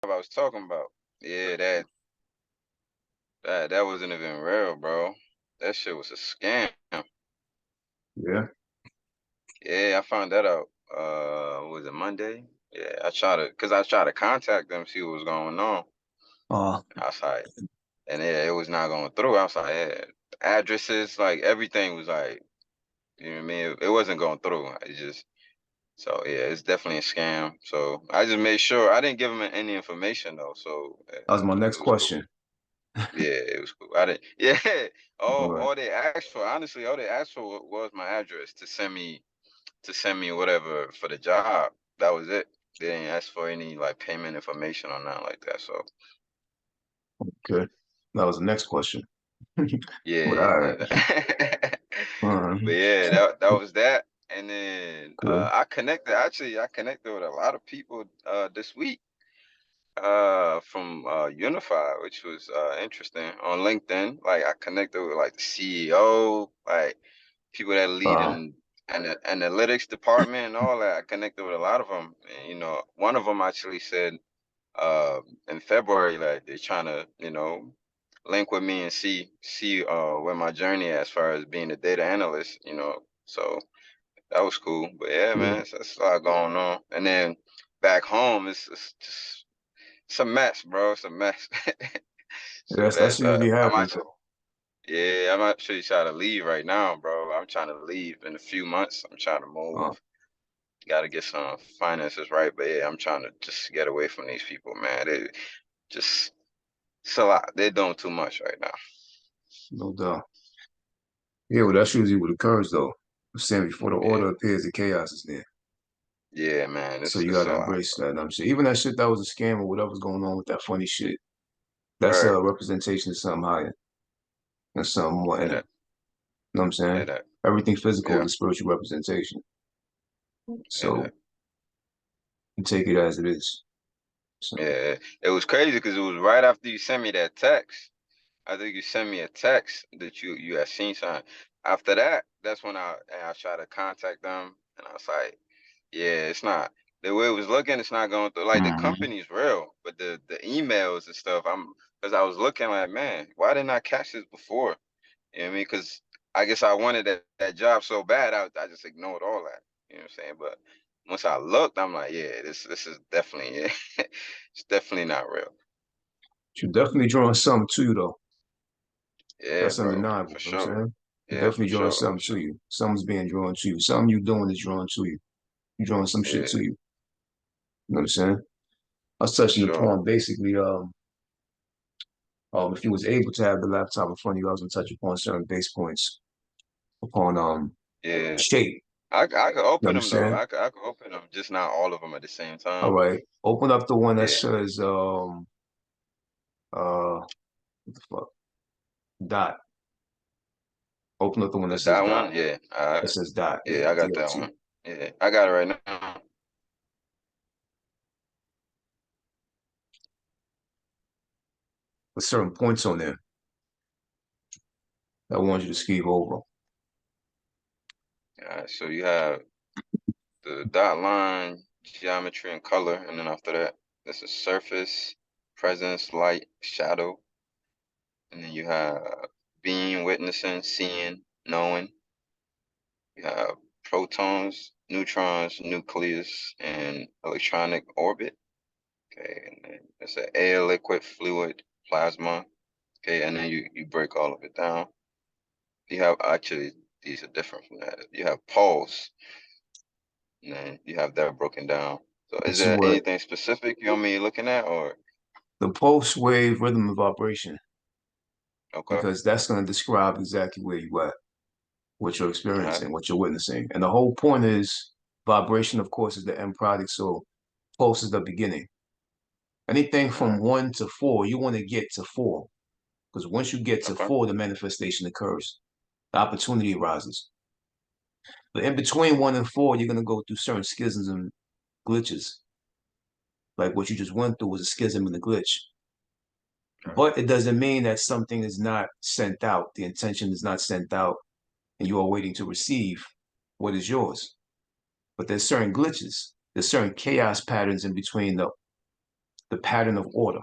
I was talking about. Yeah, that wasn't even real, bro. That shit was a scam. Yeah. Yeah, I found that out. Was it Monday? Yeah, cause I tried to contact them, see what was going on. Uh, I was like, and yeah, it was not going through. I was like, yeah, addresses, like everything was like, you know what I mean? It wasn't going through. It just so yeah, it's definitely a scam. So I just made sure I didn't give them any information though. So that was my next it was cool. question. Yeah, it was cool. I didn't. Yeah. All right. All they asked for, honestly, all they asked for was my address to send me whatever for the job. That was it. They didn't ask for any like payment information or nothing like that. So Okay. That was the next question. But yeah. all right. But yeah, that was that. And then Okay. I connected with a lot of people this week from Unify, which was interesting on LinkedIn. Like I connected with like the CEO, like people that lead Uh, in an analytics department and all that. I connected with a lot of them. And, one of them actually said in February, like they're trying to, link with me and see where my journey as far as being a data analyst. So that was cool. But yeah, yeah. man, it's a lot going on. And then back home, it's just it's a mess, bro. It's a mess. It's a That's mess. usually happens though. I'm actually trying to leave right now, bro. I'm trying to leave in a few months. I'm trying to Uh, move. Got to get some finances right, but yeah, I'm trying to just get away from these people, man. They just it's a lot. They're doing too much right now. no doubt. Yeah, well, that's usually what occurs though. I'm saying before the Yeah, order appears, the chaos is there. yeah, man. So It's you it's a gotta lot, embrace that. And I'm sure even that shit that was a scam or whatever's going on with that funny shit, bro. that's Right. a representation of something higher and something more Yeah, inner. You that. know what I'm Yeah, saying? that. Everything physical is Yeah, a spiritual representation. yeah, So that. you take it as it is. So Yeah. It was crazy because it was right after you sent me that text. I think you sent me a text that you had seen something. After that, that's when I tried to contact them, and I was like, yeah, it's not the way it was looking. It's not going through. Like the mhm. company's real, but the emails and stuff. Because I was looking like, man, why didn't I catch this before? You know what I mean? Because I guess I wanted that job so bad, I just ignored all that. You know what I'm saying? But once I looked, I'm like, yeah, this is definitely it's definitely not real. You're definitely drawing something to you though. Yeah, That's bro, undeniable. for You know what I'm sure. saying? You're Yeah, definitely for drawing sure, for something to sure. you. Something's being drawn to you. Something you're doing is drawn to you. You're drawing some shit Yeah, to you. You know what I'm saying? I was for touching sure. upon basically if you was able to have the laptop in front of you, I was gonna touch upon certain base points upon Yeah, shape. I could You know what open I'm them though. saying? I could open them, just not all of them at the same All time. right. Open up the one that Yeah, says what the fuck? Dot. Open up the one that says that dot. one. Yeah, That says dot. Yeah, yeah, I got that DOT. one. Yeah, I got it right now. With certain points on there that I want you to skip over. All right, so you have the dot line, geometry, and color, and then after that, this is surface, presence, light, shadow, and then you have being, witnessing, seeing, knowing. You have protons, neutrons, nucleus, and electronic orbit. Okay, and then it's an air, liquid, fluid, plasma. Okay, and then you break all of it down. You have actually these are different from that. You have pulse, and then you have that broken down. So is This is there what anything specific you want me looking at, or the pulse wave rhythm and vibration, okay, because that's going to describe exactly where you at, what you're all right, experiencing, what you're witnessing. And the whole point is vibration, of course, is the end product. So pulse is the beginning. Anything all from right, 1 to 4, you want to get to 4. Because once you get to okay, 4, the manifestation occurs. The opportunity arises. But in between 1 and 4, you're going to go through certain schisms and glitches. Like what you just went through was a schism and a glitch. all right, But it doesn't mean that something is not sent out. The intention is not sent out and you are waiting to receive what is yours. But there's certain glitches. There's certain chaos patterns in between the pattern of order.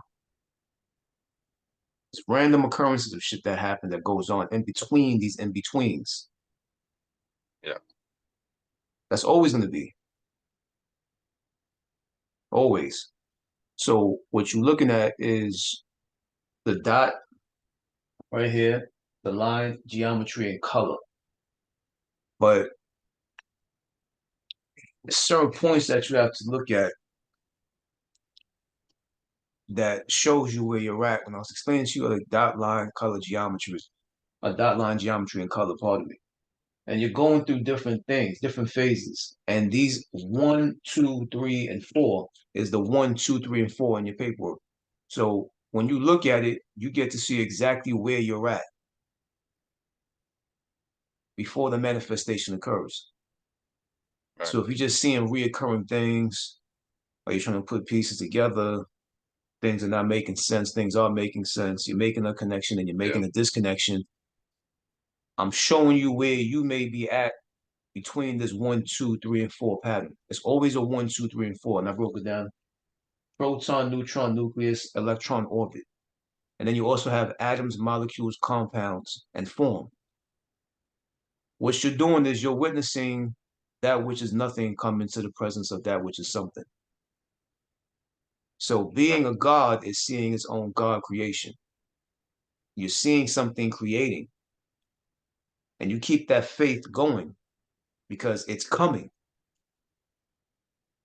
It's random occurrences of shit that happen that goes on in between these in-betweens. Yeah. That's always going to be. Always. So what you're looking at is the dot right here, the line, geometry, and color. But there's certain points that you have to look at that shows you where you're at. When I was explaining to you like dot line, color, geometry, a dot line, geometry, and color, pardon me. And you're going through different things, different phases. And these 1, 2, 3, and 4 is the 1, 2, 3, and 4 in your paperwork. So when you look at it, you get to see exactly where you're at before the manifestation occurs. Right. So if you're just seeing reoccurring things, or you're trying to put pieces together, things are not making sense, things are making sense, you're making a connection and you're Yeah. making a disconnection. I'm showing you where you may be at between this 1, 2, 3, and 4 pattern. It's always a 1, 2, 3, and 4. And I broke it down. Proton, neutron, nucleus, electron, orbit. And then you also have atoms, molecules, compounds, and form. What you're doing is you're witnessing that which is nothing come into the presence of that which is something. So being Right. a God is seeing its own God creation. You're seeing something creating. And you keep that faith going because it's coming.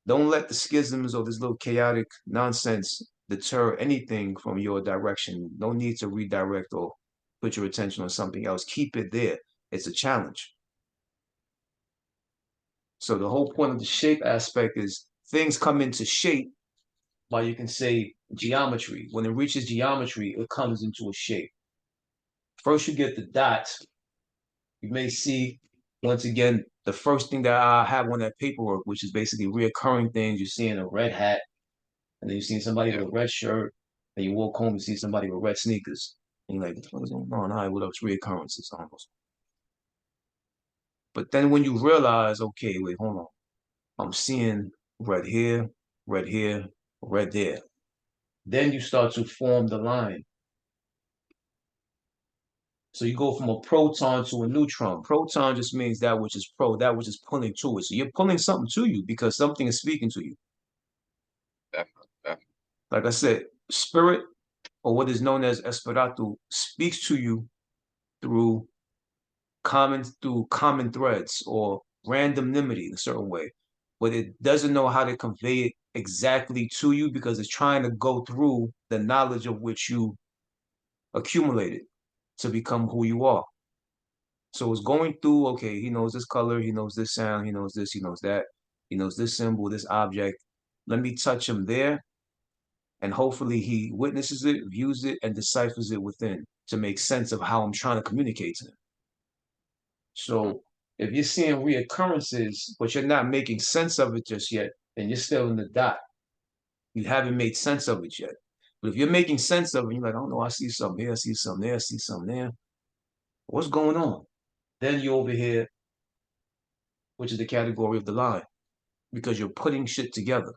Don't let the schisms or this little chaotic nonsense deter anything from your direction. No need to redirect or put your attention on something else. Keep it there. It's a challenge. So the whole point of the shape aspect is things come into shape by, you can say, geometry. When it reaches geometry, it comes into a shape. First, you get the dots. You may see, once again, the first thing that I have on that paperwork, which is basically reoccurring things. You're seeing a red hat, and then you see somebody Yeah. with a red shirt, and you walk home and see somebody with red sneakers. And you're like, what the fuck is going on? All right, what else? Reoccurrences almost. But then when you realize, okay, wait, hold on. I'm seeing red here, red here, red there. Then you start to form the line. So you go from a proton to a neutron. Proton just means that which is pro, that which is pulling to it. So you're pulling something to you because something is speaking to you. Definitely. Definitely. Like I said, spirit, or what is known as Esperanto, speaks to you through common threads or randomnimity in a certain way, but it doesn't know how to convey it exactly to you because it's trying to go through the knowledge of which you accumulated to become who you are. So it's going through, okay, he knows this color, he knows this sound, he knows this, he knows that, he knows this symbol, this object. Let me touch him there, and hopefully he witnesses it, views it, and deciphers it within to make sense of how I'm trying to communicate to him. Mm. So if you're seeing reoccurrences, but you're not making sense of it just yet, then you're still in the dot. You haven't made sense of it yet. But if you're making sense of it, you're like, oh no, I see something here, I see something there, I see something there. What's going on? Then you're over here, which is the category of the line, because you're putting shit together.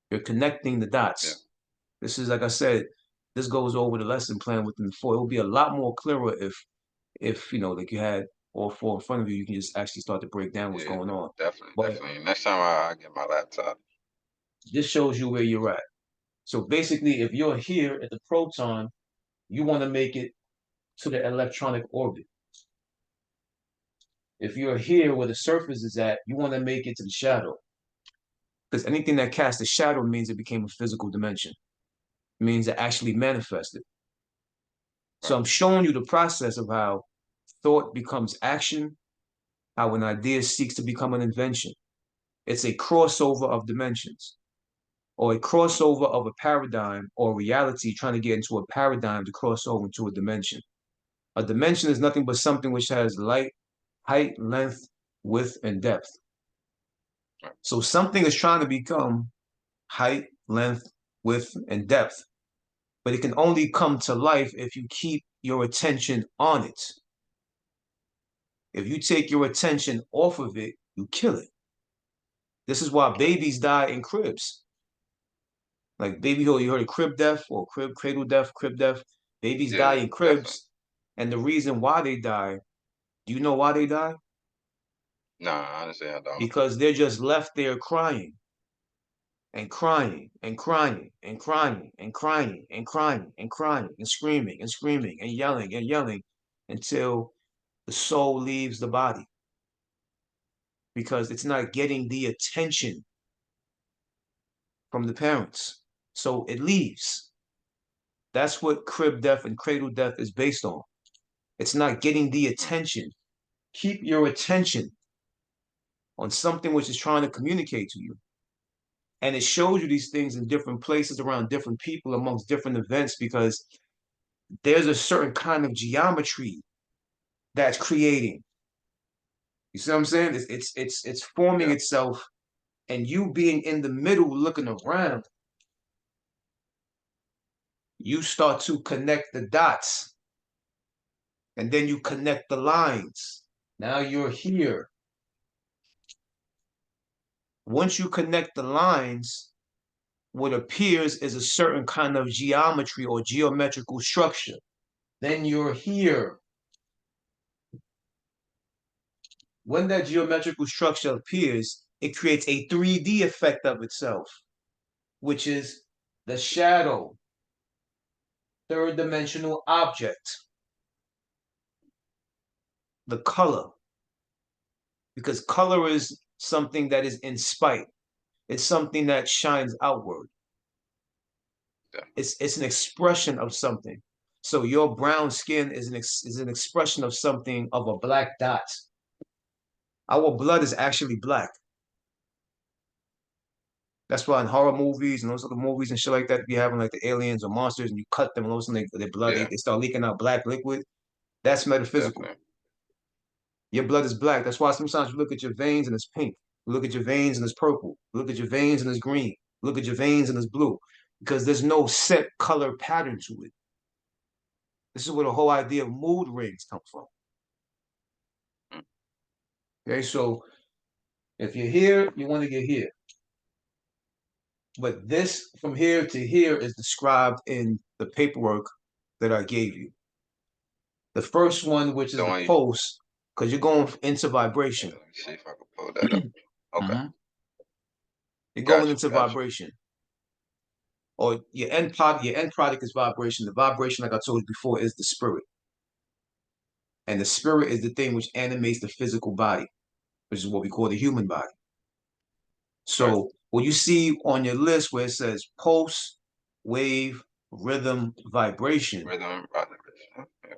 You're connecting the Yeah. dots. This is, like I said, this goes over the lesson plan within the four. It will be a lot more clearer if you know, like you had all four in front of you, you can just actually start to break down what's Yeah. going on. Definitely. But Definitely. Next time I get my laptop. this shows you where you're at. So basically, if you're here at the proton, you want to make it to the electronic orbit. If you're here where the surface is at, you want to make it to the shadow. Because anything that casts a shadow means it became a physical dimension. It means it actually manifested. So Right. I'm showing you the process of how thought becomes action, how an idea seeks to become an invention. It's a crossover of dimensions, or a crossover of a paradigm or reality trying to get into a paradigm to cross over into a dimension. A dimension is nothing but something which has light, height, length, width, and depth. Right. So something is trying to become height, length, width, and depth, but it can only come to life if you keep your attention on it. If you take your attention off of it, you kill it. This is why Right. babies die in cribs. Like babyhood, you heard of crib death or cradle death, crib death. Babies die Yeah, in definitely. cribs, and the reason why they die, do you know why they die? Nah, honestly, I don't. Because they're just left there crying and crying and crying and crying and crying and crying and crying and screaming and screaming and yelling until the soul leaves the body because it's not getting the attention from the parents. So it leaves. That's what crib death and cradle death is based on. It's not getting the Mm, attention. Keep your attention on something which is trying to communicate to you. And it shows you these things in different places around different people amongst different events because there's a certain kind of geometry that's creating. You see what I'm saying? It's forming yeah, itself, and you being in the middle looking around, you start to connect the dots, and then you connect the lines. Now you're here. Once you connect the lines, what appears is a certain kind of geometry or geometrical structure. Then you're here. When that geometrical structure appears, it creates a 3D effect of itself, which is the shadow, third dimensional object, the color, because color is something that is in spite. It's something that shines outward. yeah. It's an expression of something. So your brown skin is an expression of something of a black dot. Our blood is actually black. That's why in horror movies and those other movies and shit like that, you having like the aliens or monsters and you cut them and all of a sudden their blood, Yeah, they start leaking out black liquid. That's metaphysical. definitely. Your blood is black. That's why sometimes you look at your veins and it's pink. You look at your veins and it's purple. You look at your veins and it's green. You look at your veins and it's blue. Because there's no set color pattern to it. This is where the whole idea of mood rings come from. Mm, Okay, so if you're here, you want to get here. But this from here to here is described in the paperwork that I gave you. The first one, which is the the one you, pulse, because you're going into yeah, vibration. let me see if I can pull that up. Okay, Mhm. You're going got you, into got you. vibration. Or your end product is vibration. The vibration, like I told you before, is the spirit. And the spirit is the thing which animates the physical body, which is what we call the human body. Right. So what you see on your list where it says pulse, wave, rhythm, vibration, Rhythm, vibration. Yeah,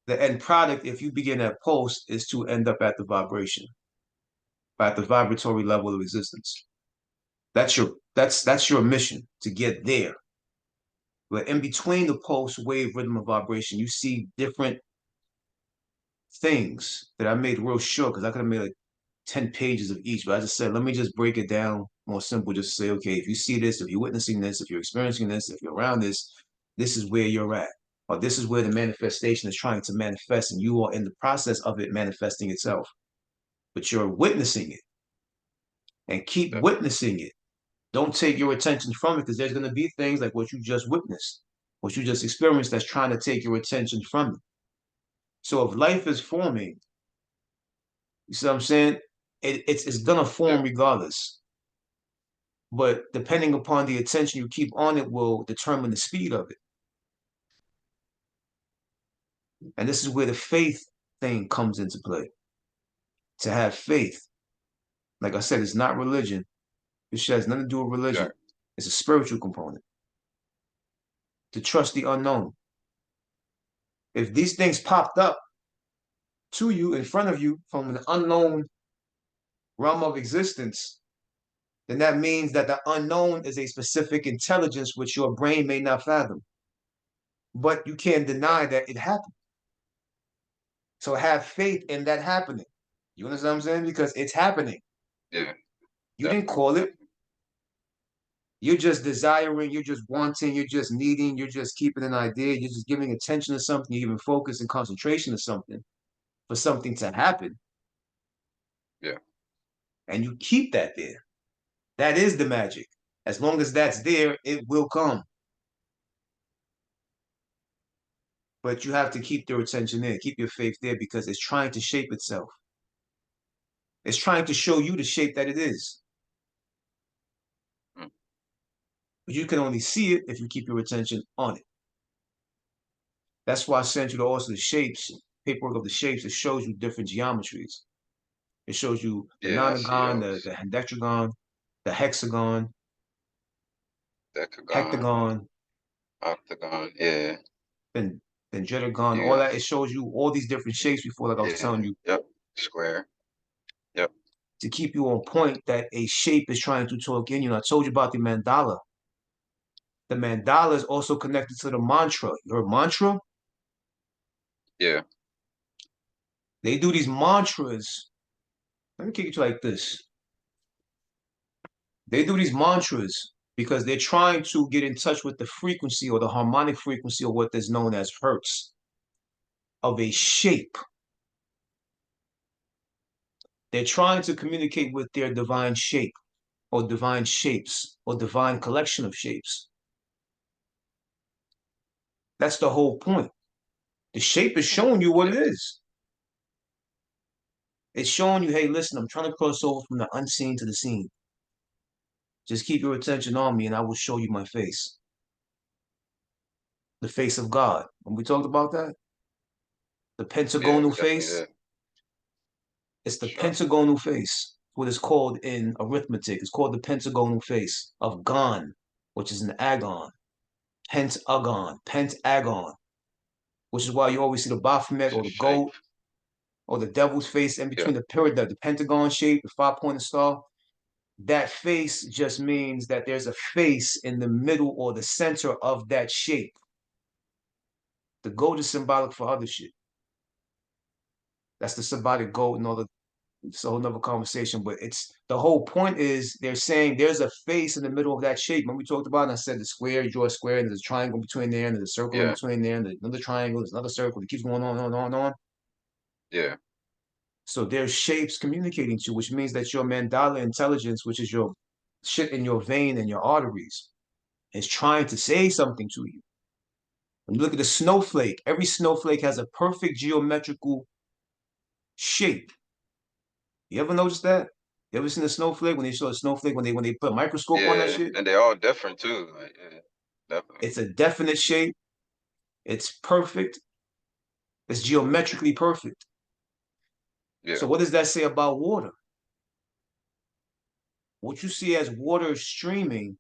the end product, if you begin at pulse, is to end up at the vibration, at the vibratory level of existence. That's your mission to get there. But in between the pulse, wave, rhythm, and vibration, you see different things that I made real short because I could have made like 10 pages of each, but I just said, let me just break it down more simple. Just say, okay, if you see this, if you're witnessing this, if you're experiencing this, if you're around this is where you're at. Or this is where the manifestation is trying to manifest, and you are in the process of it manifesting itself. But you're witnessing it and keep definitely. witnessing it. Don't take your attention from it because there's going to be things like what you just witnessed, what you just experienced that's trying to take your attention from it. So if life is forming, you see what I'm saying? It's gonna Yeah, form regardless. But depending upon the attention you keep on it will determine the speed of it. And this is where the faith thing comes into play. To have faith, like I said, it's not religion. This has nothing to do with religion. right. It's a spiritual component. To trust the unknown. If these things popped up to you in front of you from an unknown realm of existence, then that means that the unknown is a specific intelligence which your brain may not fathom. But you can't Yeah, deny that it happened. So have faith in that happening. You understand what I'm saying? Because it's happening. yeah, You didn't definitely, call it. definitely. You're just desiring, you're just wanting, you're just needing, you're just keeping an idea, you're just giving attention to something, you're giving focus and concentration to something for something to happen. Yeah, And you keep that there. That is the magic. As long as that's there, it will come. But you have to keep your attention there, keep your faith there, because it's trying to shape itself. It's trying to show you the shape that it is. mm, But you can only see it if you keep your attention on it. That's why I sent you also the shapes, paperwork of the shapes. It shows you different geometries. It shows you the yeah, I see nonagon, those. the hendecagon, the hexagon, Decagon, hectagon, octagon, yeah, then dendritagon, you all got, that. It shows you all these different shapes before, like I was telling yeah, you, yep, square, yep, to keep you on point that a shape is trying to talk in you. And I told you about the mandala. The mandala is also connected to the mantra. Your mantra, yeah, they do these mantras. Let me kick it to you like this. They do these mantras because they're trying to get in touch with the frequency or the harmonic frequency or what is known as hertz of a shape. They're trying to communicate with their divine shape or divine shapes or divine collection of shapes. That's the whole point. The shape is showing you what yeah, it is. It's showing you, hey, listen, I'm trying to cross over from the unseen to the seen. Just keep your attention on me and I will show you my face. The face of God. When we talked about that, the yeah, pentagonal we definitely face, did, it's the sure, pentagonal face, what is called in arithmetic. It's called the pentagonal face of Gon, which is an agon, pentagon, which is why you always see the Baphomet it's or a the shape, goat or the devil's face in yeah, between the pyramid, the pentagon shape, the 5-pointed star. That face just means that there's a face in the middle or the center of that shape. The goat is symbolic for other shit. That's the symbolic goat and all the it's a whole nother conversation, but it's the whole point is they're saying there's a face in the middle of that shape. When we talked about it, and I said the square, you draw a square, and there's a triangle between there, and there's a circle in yeah, between there, and there's another triangle, there's another circle. It keeps going on, on, on, on. yeah, So there's shapes communicating to, which means that your mandala intelligence, which is your shit in your vein and your arteries, is trying to say something to you. When you look at the snowflake, every snowflake has a perfect geometrical shape. You ever notice that? You ever seen a snowflake when they show a snowflake when they put a microscope on that yeah, shit? and they all different too, like, yeah, definitely, It's a definite shape. It's perfect. It's geometrically perfect. yeah, So what does that say about water? What you see as water streaming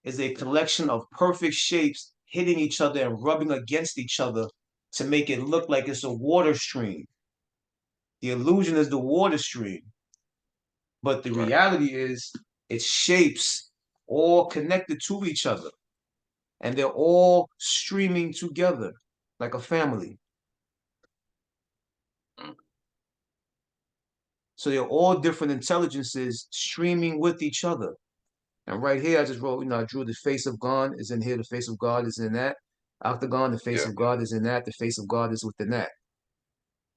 is a collection of perfect shapes hitting each other and rubbing against each other to make it look like it's a water stream. The illusion is the water stream, but the right, reality is it's shapes all connected to each other and they're all streaming together like a family. mm, So they're all different intelligences streaming with each other. And right here, I just wrote, I drew the face of God is in here, the face of God is in that. Octagon, the face yeah, of God is in that, the face of God is within that.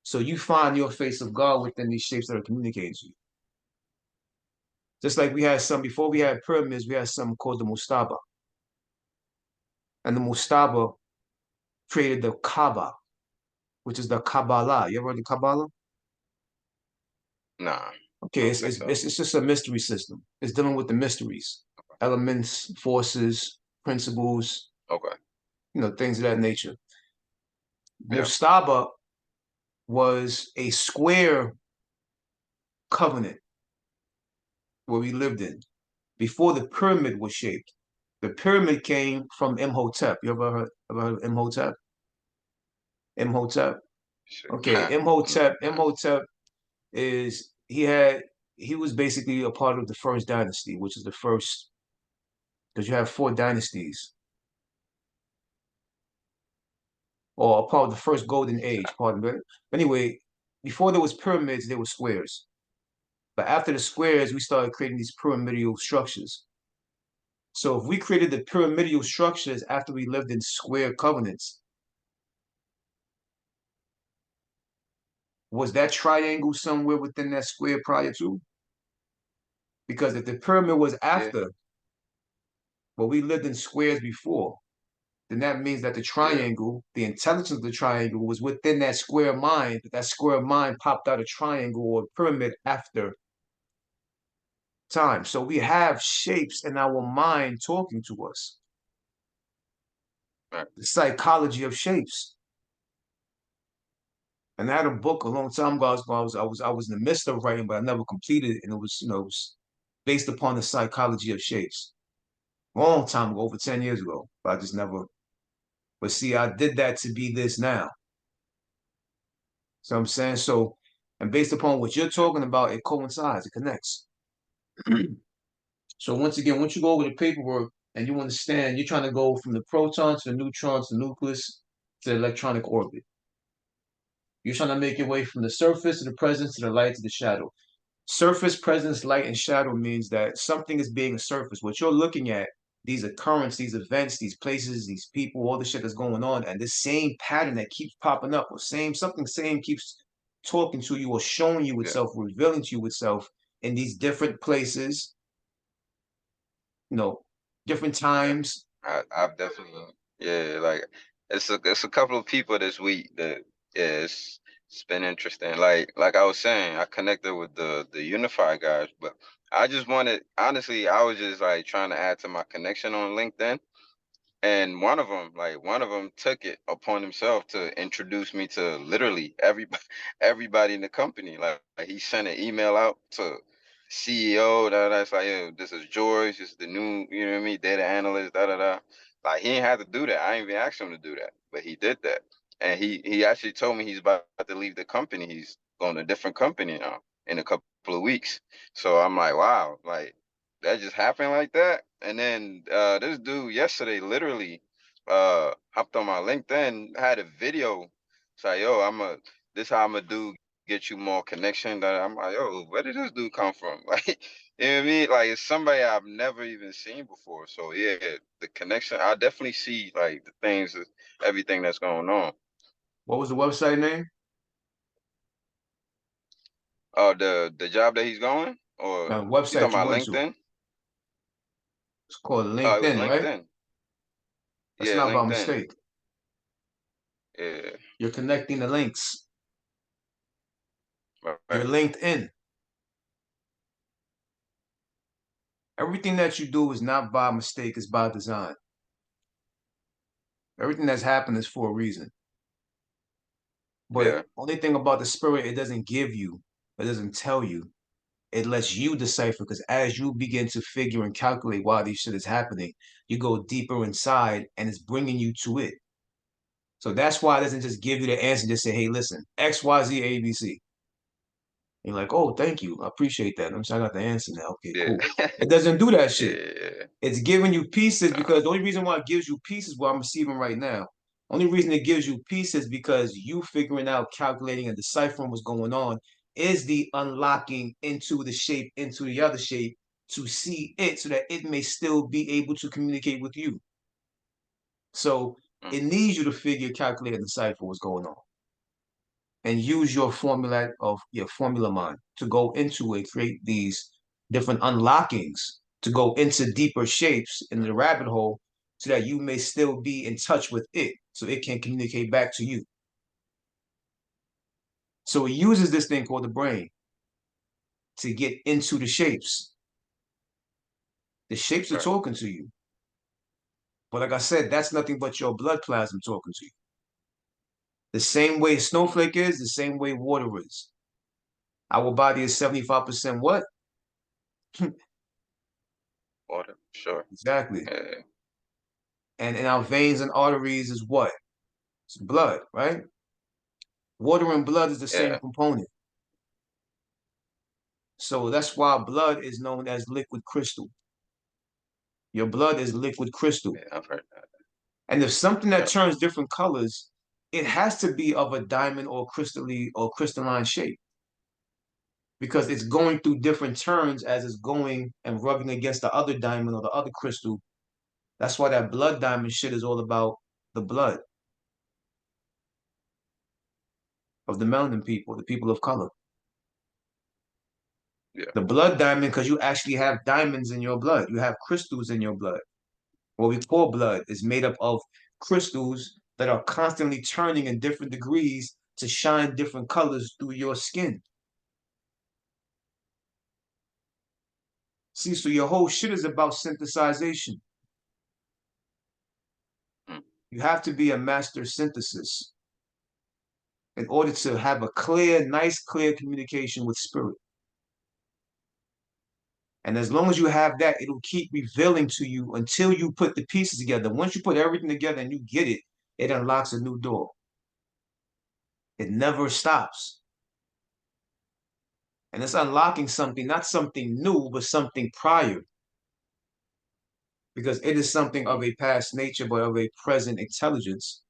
So you find your face of God within these shapes that are communicating to you. Just like we had some, before we had pyramids, we had something called the Mustaba. And the Mustaba created the Kaaba, which is the Kabbalah. You ever heard of Kabbalah? nah, I Okay, don't think so, it's just a mystery system. It's dealing with the mysteries, elements, forces, principles, okay, things of that nature. yeah, Mustaba was a square covenant where we lived in before the pyramid was shaped. The pyramid came from Imhotep. You ever heard of Imhotep? Imhotep. shit, Okay, nah, nah, Imhotep is he was basically a part of the first dynasty, which is the first because you have four dynasties, or a part of the first golden age. Pardon me. But anyway, before there was pyramids, there were squares. But after the squares, we started creating these pyramidal structures. So if we created the pyramidal structures after we lived in square covenants, was that triangle somewhere within that square prior to? Because if the pyramid was yeah, after, but we lived in squares before, then that means that the Yeah. triangle, the intelligence of the triangle was within that square mind, but that square mind popped out a triangle or a pyramid after time. So we have shapes in our mind talking to us. Right. The psychology of shapes. And I had a book a long time ago. I was in the midst of writing, but I never completed it. And it was, it was based upon the psychology of shapes. Long time ago, over 10 years ago. But I just never. But see, I did that to be this now. So I'm saying so, and based upon what you're Yeah. talking about, it coincides, it connects. So once again, once you go over the paperwork and you understand, you're trying to go from the proton to the neutron to the nucleus to the electronic orbit. You're trying to make your way from the surface to the presence to the light to the shadow. Surface, presence, light, and shadow means that something is being a surface. What you're looking at, these occurrences, these events, these places, these people, all the shit that's going on, and this same pattern that keeps popping up, or something same keeps talking to you or showing you Yeah. itself, revealing to you itself in these different places, you know, different Yeah. times. I've definitely, yeah, like it's a couple of people this week that, yeah, it's been interesting. Like I was saying, I connected with the Unify guys, but I just wanted, honestly, I was just like trying to add to my connection on LinkedIn. And one of them took it upon himself to introduce me to literally everybody, everybody in the company. Like he sent an email out to CEO. That's like, yo, this is George. This is the new, you know what I mean, data analyst. Da da da. Like he didn't have to do that. I didn't even ask him to do that, but he did that. And he actually told me he's about to leave the company. He's going to a different company now in a couple of weeks. So I'm like, wow, like that just happened like that. And then this dude yesterday literally hopped on my LinkedIn, had a video. It's like, yo, this how I'm gonna do get you more connection. That I'm like, yo, where did this dude come from? Like, you know what I mean? Like it's somebody I've never even seen before. So yeah, the connection, I definitely see like the things, everything that's going on. What was the website name? The job that he's going, or The you talking website you about went to. LinkedIn? It's called It was LinkedIn, right? LinkedIn. That's Yeah, not by LinkedIn. mistake. Yeah, You're connecting the links. right, You're right. linked in. Everything that you do is not by mistake, it's by design. Everything that's happened is for a reason. But Yeah. only thing about the spirit, it doesn't give you, it doesn't tell you. It lets you decipher because as you begin to figure and calculate why this shit is happening, you go deeper inside and it's bringing you to it. So that's why it doesn't just give you the answer, just say, hey, listen, X, Y, Z, A, B, C. And you're like, oh, thank you. I appreciate that. I'm saying I got the answer now. Okay, Yeah. cool. It doesn't do that shit. Yeah. It's giving you pieces Nah. because the only reason why it gives you pieces what I'm receiving right now. Only reason it gives you pieces because you figuring out, calculating, and deciphering what's going on is the unlocking into the shape, into the other shape to see it so that it may still be able to communicate with you. So Mm, it needs you to figure, calculate, and decipher what's going on and use your formula of your formula mind to go into it, create these different unlockings to go into deeper shapes in mm, the rabbit hole so that you may still be in touch with it so it can communicate back to you. So it uses this thing called the brain to get into the shapes. The shapes are right. talking to you. But like I said, that's nothing but your blood plasma talking to you. The same way a Mm, snowflake is, the same way water is. Our body is 75% what? water. Sure. Exactly. Yeah. And in our veins and arteries is what? It's blood, right? Water and blood is the same Yeah. component. So that's why blood is known as liquid crystal. Your blood is liquid crystal. Yeah. I've heard that. And if something that Yeah. turns different colors, it has to be of a diamond or crystalline shape because it's going through different turns as it's going and rubbing against the other diamond or the other crystal. That's why that blood diamond shit is all about the blood of the melanin people, the people of color. Yeah. The blood diamond, because you actually have diamonds in your blood. You have crystals in your blood. what we call blood, is made up of crystals that are constantly turning in different degrees to shine different colors through your skin. See, so your whole shit is about synthesization. mm, You have to be a master synthesis in order to have a clear, nice, clear communication with spirit. And as long as you have that, it'll keep revealing to you until you put the pieces together. Once you put everything together and you get it, it unlocks a new door. It never stops. And it's unlocking something, not something new, but something prior. Because it is something of mm, a past nature, but of a present intelligence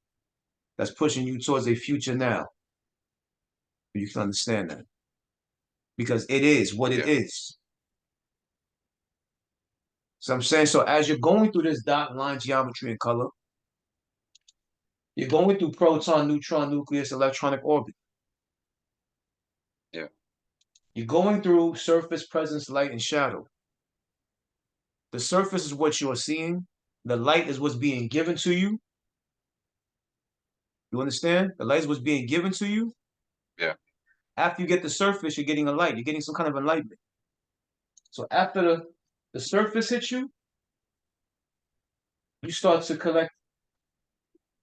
that's pushing you towards a future now. You can understand that. Because it is what it yeah, is. So I'm saying, so as you're going through this dot line geometry and color, you're going through proton, neutron, nucleus, electronic orbit. yeah, You're going through surface, presence, light, and shadow. The surface is what you're seeing. The light is what's being given to you. You understand? The light is what's being given to you. yeah, After you get the surface, you're getting a light. You're getting some kind of enlightenment. So after the surface hits you, you start to collect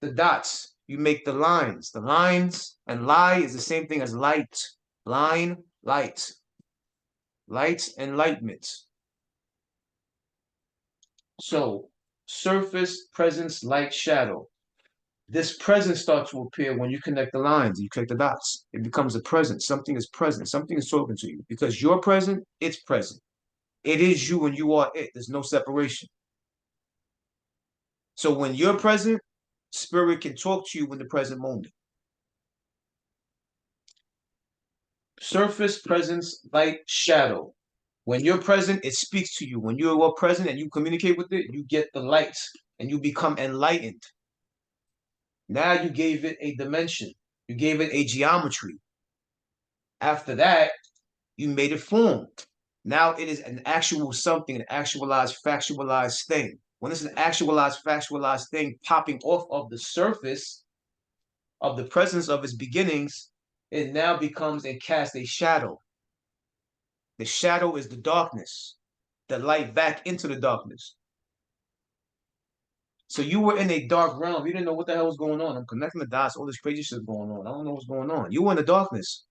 the dots. You make the lines. The lines and lie is the same thing as light. Line, light. Light, enlightenment. So surface, presence, light, shadow. This presence starts to appear when you connect the lines, you connect the dots. It becomes a present. Something is present. Something is talking to you. Because you're present, it's present. It is you and you are it. There's no separation. So when you're present, spirit can talk to you in the present moment. Surface, presence, light, shadow. When you're present, it speaks to you. When you are present and you communicate with it, you get the light and you become enlightened. Now you gave it a dimension. You gave it a geometry. After that, you made it form. Now it is an actual something, an actualized, factualized thing. When it's an actualized, factualized thing popping off of the surface of the presence of its beginnings, it now becomes and casts a shadow. The shadow is the darkness, the light back into the darkness. So you were in a dark realm. You didn't know what the hell was going on. I'm connecting the dots. All this crazy shit going on. I don't know what's going on. You were in the darkness.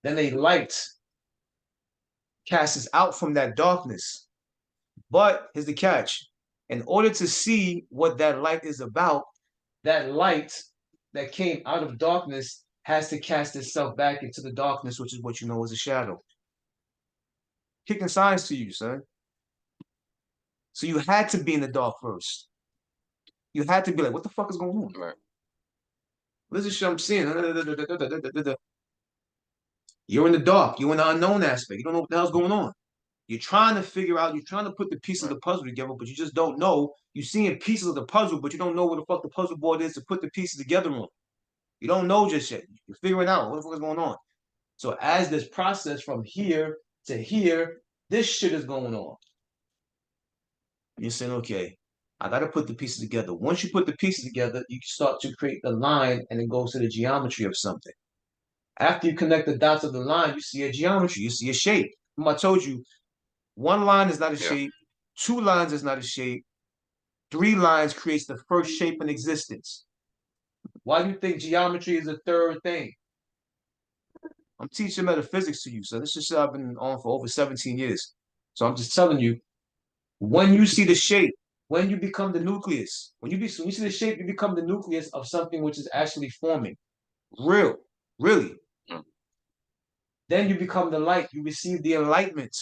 Then a light casts out from that darkness. But here's the catch. In order to see what that light is about, that light that came out of darkness has to cast itself back into the darkness, which is what you know as a shadow. Kicking signs to you, son. So you had to be in the dark first. You had to be like, what the fuck is going on? right, This is what I'm seeing. You're in the dark. You're in the unknown aspect. You don't know what the hell's going on. You're trying to figure out, you're trying to put the pieces of right, the puzzle together, but you just don't know. You're seeing pieces of the puzzle, but you don't know what the fuck the puzzle board is to put the pieces together on. You don't know just yet. You're figuring out what the fuck is going on. So as this process from here to here, this shit is going on. You're saying, okay, I got to put the pieces together. Once you put the pieces together, you start to create the line and it goes to the geometry of something. After you connect the dots of the line, you see a geometry, you see a shape. I told you, one line is not a yeah, shape, two lines is not a shape, three lines creates the first shape in existence. Why do you think geometry is the third thing? I'm teaching metaphysics to you, so this is I've been on for over 17 years. So I'm just telling you, when you see the shape, when you become the nucleus, when you see the shape, you become the nucleus of something which is actually forming. Real, really. mm, Then you become the light, you receive the enlightenment.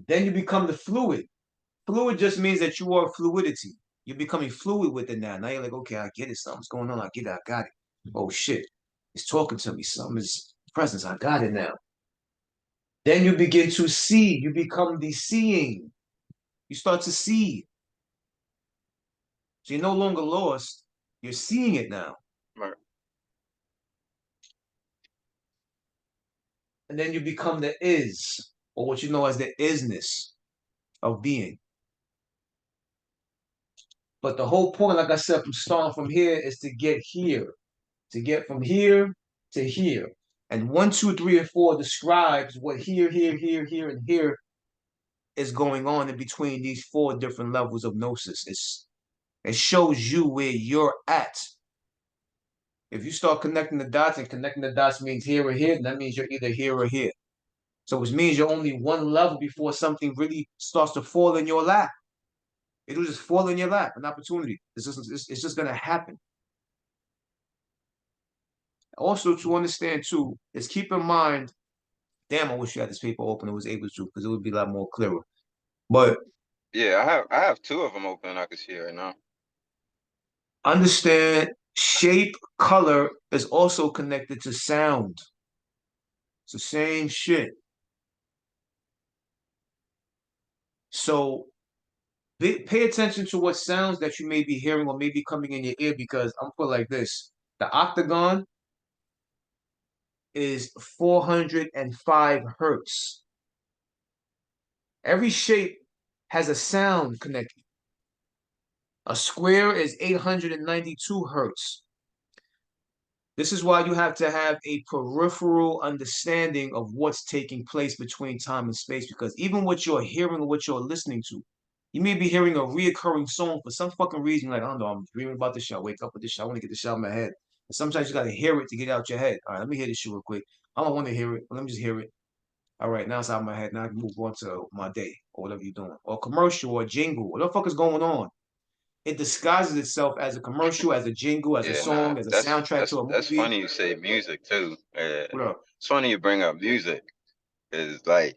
Then you become the fluid. Fluid just means that you are fluidity. You're becoming fluid with it now. Now you're like, okay, I get it. Something's going on. I get it. I got it. Oh shit. It's talking to me. Something is presence. I got it now. Then you begin to see. You become the seeing. You start to see. So you're no longer lost. You're seeing it now. right, And then you become the is, or what you know as the isness. of being. But the whole point, like I said, from starting from here is to get here, to get from here to here. And 1, 2, 3, and 4 describes what here, here, here, here, and here is going on in between these 4 different levels of gnosis. It shows you where you're at. If you start connecting the dots, and connecting the dots means here or here, that means you're either here or here. So which means you're only one level before something really starts to fall in your lap. It'll just fall in your lap, an opportunity. It's just going to happen. Also, to understand too, is keep in mind, damn, I wish you had this paper open and was able to, because it would be a lot more clearer. But Yeah, I have 2 of them open. I can see right now. understand shape, color is also connected to sound. It's the same shit. So pay attention to what sounds that you may be hearing or may be coming in your ear, because I'm put like this. The octagon is 405 hertz. Every shape has a sound connected. A square is 892 hertz. This is why you have to have a peripheral understanding of what's taking place between time and space, because even what you're hearing or what you're listening to, you may be hearing a reoccurring song for some fucking reason. Like, I don't know, I'm dreaming about this shit. I wake up with this shit. I want to get this shit out of my head. And sometimes you got to hear it to get it out your head. All right, let me hear this shit real quick. I don't want to hear it, but let me just hear it. All right, now it's out of my head. Now I can move on to my day or whatever you're doing. Or commercial or jingle. What the fuck is going on? It disguises itself as a commercial, as a jingle, as a Yeah, nah, song, as a that's soundtrack that's to a that's movie. funny you say music too. What up? It's funny you bring up music. It's like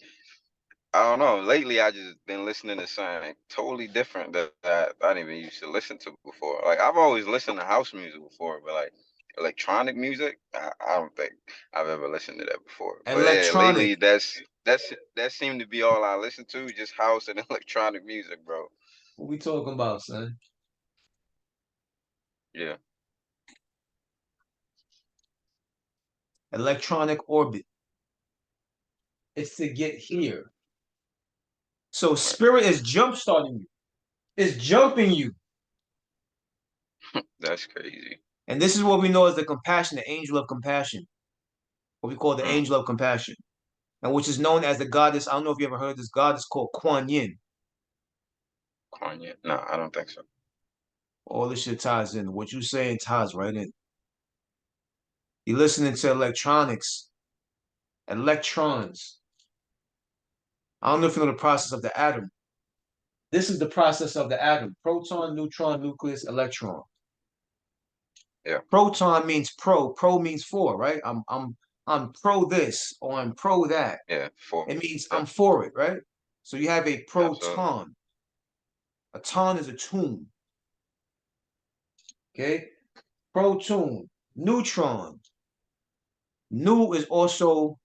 I don't know. Lately, I just been listening to something totally different that I didn't even used to listen to before. Like I've always listened to house music before, but like electronic music, I don't think I've ever listened to that before. But yeah, Electronic. lately that seemed to be all I listen to, just house and electronic music, bro. What we talking about, son? Yeah, Electronic orbit. It's to get here. So right. spirit is jump starting you. It's jumping you. That's crazy. And this is what we know as the compassion, the angel of compassion. What we call the Mm, angel of compassion. And which is known as the goddess. I don't know if you ever heard of this goddess called Kuan Yin. Kanye? No, I don't think so. All this shit ties in. What you saying ties right in. You're listening to electronics, electrons. I don't know if you know the process of the atom. This is the process of the atom: proton, neutron, nucleus, electron. Yeah, Proton means pro. Pro means for, right? I'm pro this or I'm pro that. yeah, for It means yeah, I'm for it, right? So you have a absolutely. proton. A ton is a tune. Okay. Proton, neutron. Nu is also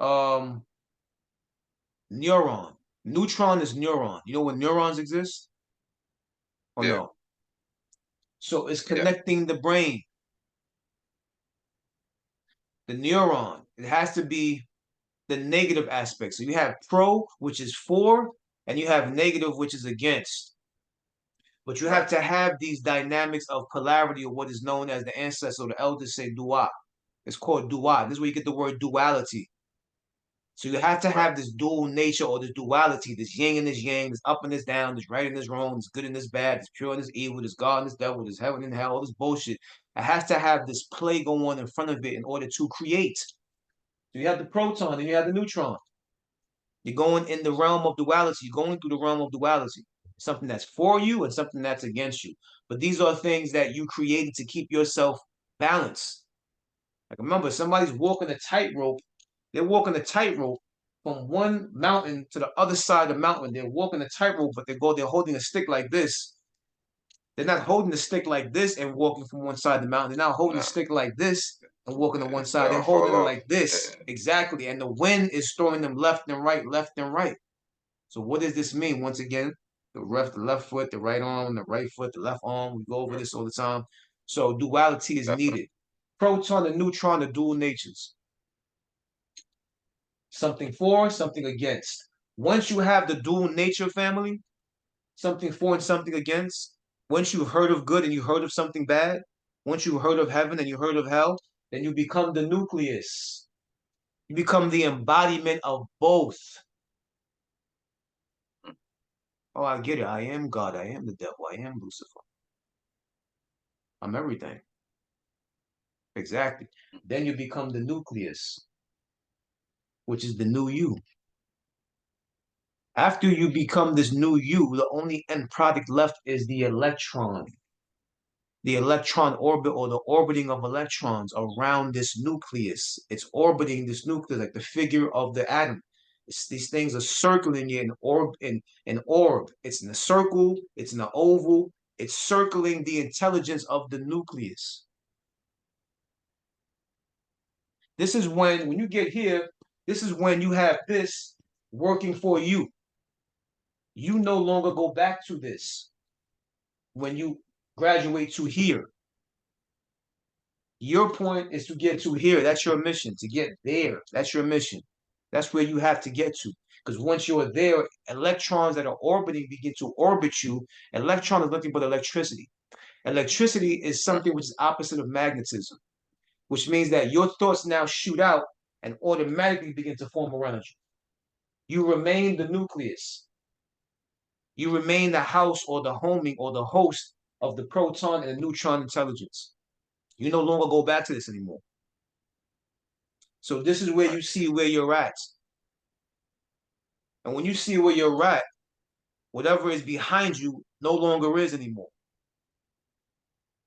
um neuron. Neutron is neuron. You know when neurons exist or Yeah, no? So it's yeah, connecting the brain, the neuron. It has to be the negative aspect. So you have pro, which is for, and you have negative, which is against. But you right. have to have these dynamics of polarity, or what is known as the ancestors or the elders say dua. It's called dua. This is where you get the word duality. So you have to Right. have this dual nature or this duality, this yin and this yang, this up and this down, this right and this wrong, this good and this bad, this pure and this evil, this God and this devil, this heaven and hell, all this bullshit. It has to have this play go on in front of it in order to create. So you have the proton and you have the neutron. You're going in the realm of duality. You're going through the realm of duality. Something that's for you and something that's against you. But these are things that you created to keep yourself balanced. Like remember, somebody's walking a tightrope. They're walking a tightrope from one mountain to the other side of the mountain. They're walking a tightrope, but they're holding a stick like this. They're not holding the stick like this and walking from one side of the mountain. They're not holding the No, stick like this and walking to one side. They're they'll holding fall it off. like this. Yeah, Exactly. And the wind is throwing them left and right, left and right. So what does this mean? Once again, the left foot, the right arm, the right foot, the left arm. We go over right. this all the time. So duality is Definitely. needed. Proton and neutron are dual natures. Something for, something against. Once you have the dual nature family, something for and something against, once you've heard of good and you heard of something bad, once you heard of heaven and you heard of hell, then you become the nucleus. You become the embodiment of both. Oh, I get it. I am God. I am the devil. I am Lucifer. I'm everything. Exactly. Then you become the nucleus, which is the new you. After you become this new you, the only end product left is the electron orbit or the orbiting of electrons around this nucleus. It's orbiting this nucleus like the figure of the atom. These things are circling in an orb. It's in a circle. It's in an oval. It's circling the intelligence of the nucleus. This is when you get here, this is when you have this working for you. You no longer go back to this when you graduate to here. Your point is to get to here. That's your mission, to get there. That's your mission. That's where you have to get to. Because once you're there, electrons that are orbiting begin to orbit you. Electron is nothing but electricity. Electricity is something which is opposite of magnetism, which means that your thoughts now shoot out and automatically begin to form around you. You remain the nucleus. You remain the house or the homing or the host of the proton and the neutron intelligence. You no longer go back to this anymore. So this is where Right. you see where you're at. And when you see where you're at, whatever is behind you no longer is anymore.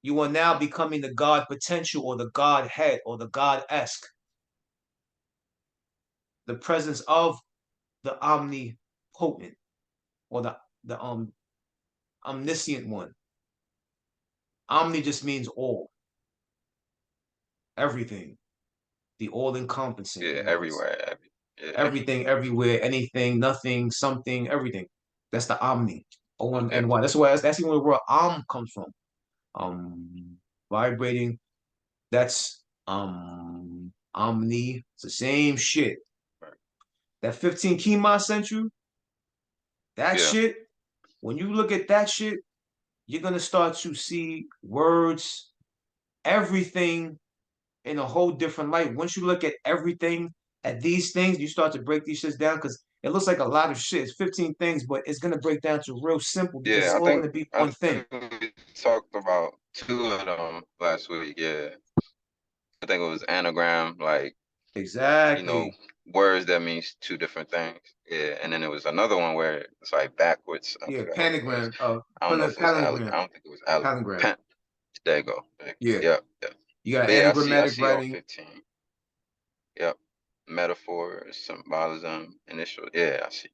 You are now becoming the God potential or the God head or the God esque, the presence of the omnipotent or the omniscient one. Omni just means all, everything, the all encompassing, Yeah, you know, it's everywhere. Yeah. everything, everywhere, anything, nothing, something, everything. That's the omni. Okay. O-M-N-Y. That's even where the word om comes from. Um, Vibrating. That's omni. It's the same shit. Right. That 15 key sent you, that Yeah. shit, when you look at that shit, you're gonna start to see words, everything in a whole different light. Once you look at everything, at these things, you start to break these shits down because it looks like a lot of shit. It's 15 things, but it's gonna break down to real simple because it's Yeah. I all think gonna be I one thing. think we talked about two of them last week. Yeah. I think it was anagram, like, you know, Exactly. words that means two different things. Yeah. And then it was another one where it's like backwards. I Yeah, forgot what it was. pentagram, I don't know if it was I palindrogram, don't think it was Ali. palindrogram. There you go. There you Yeah, go. Yep. Yep. you got But yeah, I anagrammatic see all writing. 15. Yep. Metaphor, symbolism, initial. Yeah, I see.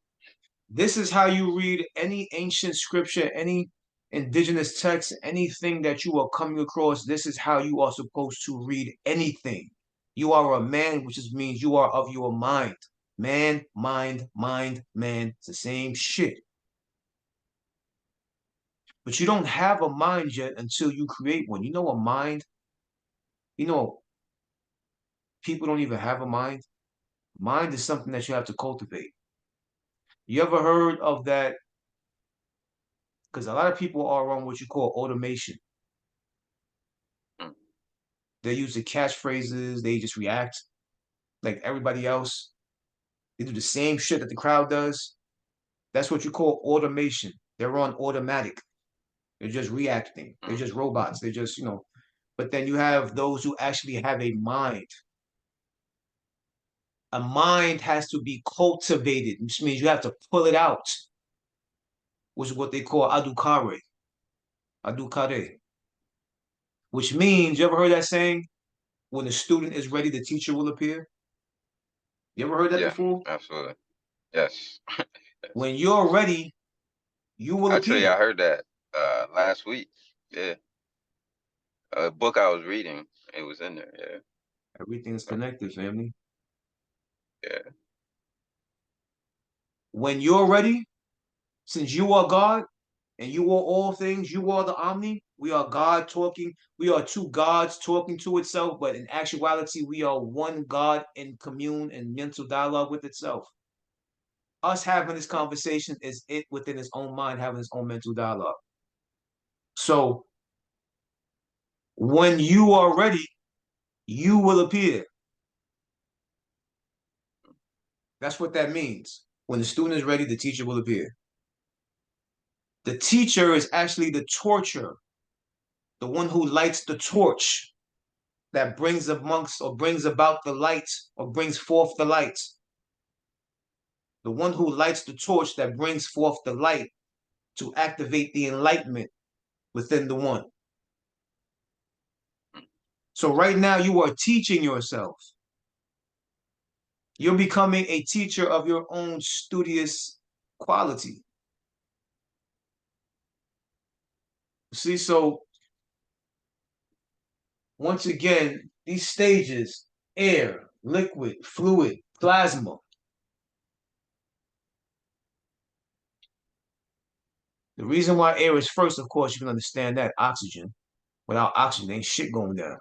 This is how you read any ancient scripture, any indigenous text, anything that you are coming across. This is how you are supposed to read anything. You are a man, which just means you are of your mind. Man, mind, mind, man. It's the same shit. But you don't have a mind yet until you create one. You know, a mind, you know, people don't even have a mind. Mind is something that you have to cultivate. You ever heard of that? Because a lot of people are on what you call automation. Mm. They use the catchphrases, they just react like everybody else. They do the same shit that the crowd does. That's what you call automation. They're on automatic. They're just reacting. They're Mm. just robots. They're just, but then you have those who actually have a mind. A mind has to be cultivated, which means you have to pull it out, which is what they call adukare, which means, you ever heard that saying? When the student is ready, the teacher will appear. You ever heard that Yeah, before? absolutely. Yes. Yes. When you're ready, you will Actually, appear. I heard that last week. Yeah. A book I was reading, it was in there. Yeah. Everything's Yep. connected, family. Yeah. When you're ready, since you are God and you are all things, you are the Omni. We are God talking. We are two gods talking to itself, but in actuality, we are one God in commune and mental dialogue with itself. Us having this conversation is it within its own mind having its own mental dialogue. So when you are ready, you will appear. That's what that means. When the student is ready, the teacher will appear. The teacher is actually the torcher, the one who lights the torch that brings amongst or brings about the light or brings forth the light. The one who lights the torch that brings forth the light to activate the enlightenment within the one. So right now you are teaching yourself. You're becoming a teacher of your own studious quality. See, so once again, these stages, air, liquid, fluid, plasma. The reason why air is first, of course, you can understand that oxygen. Without oxygen, ain't shit going down.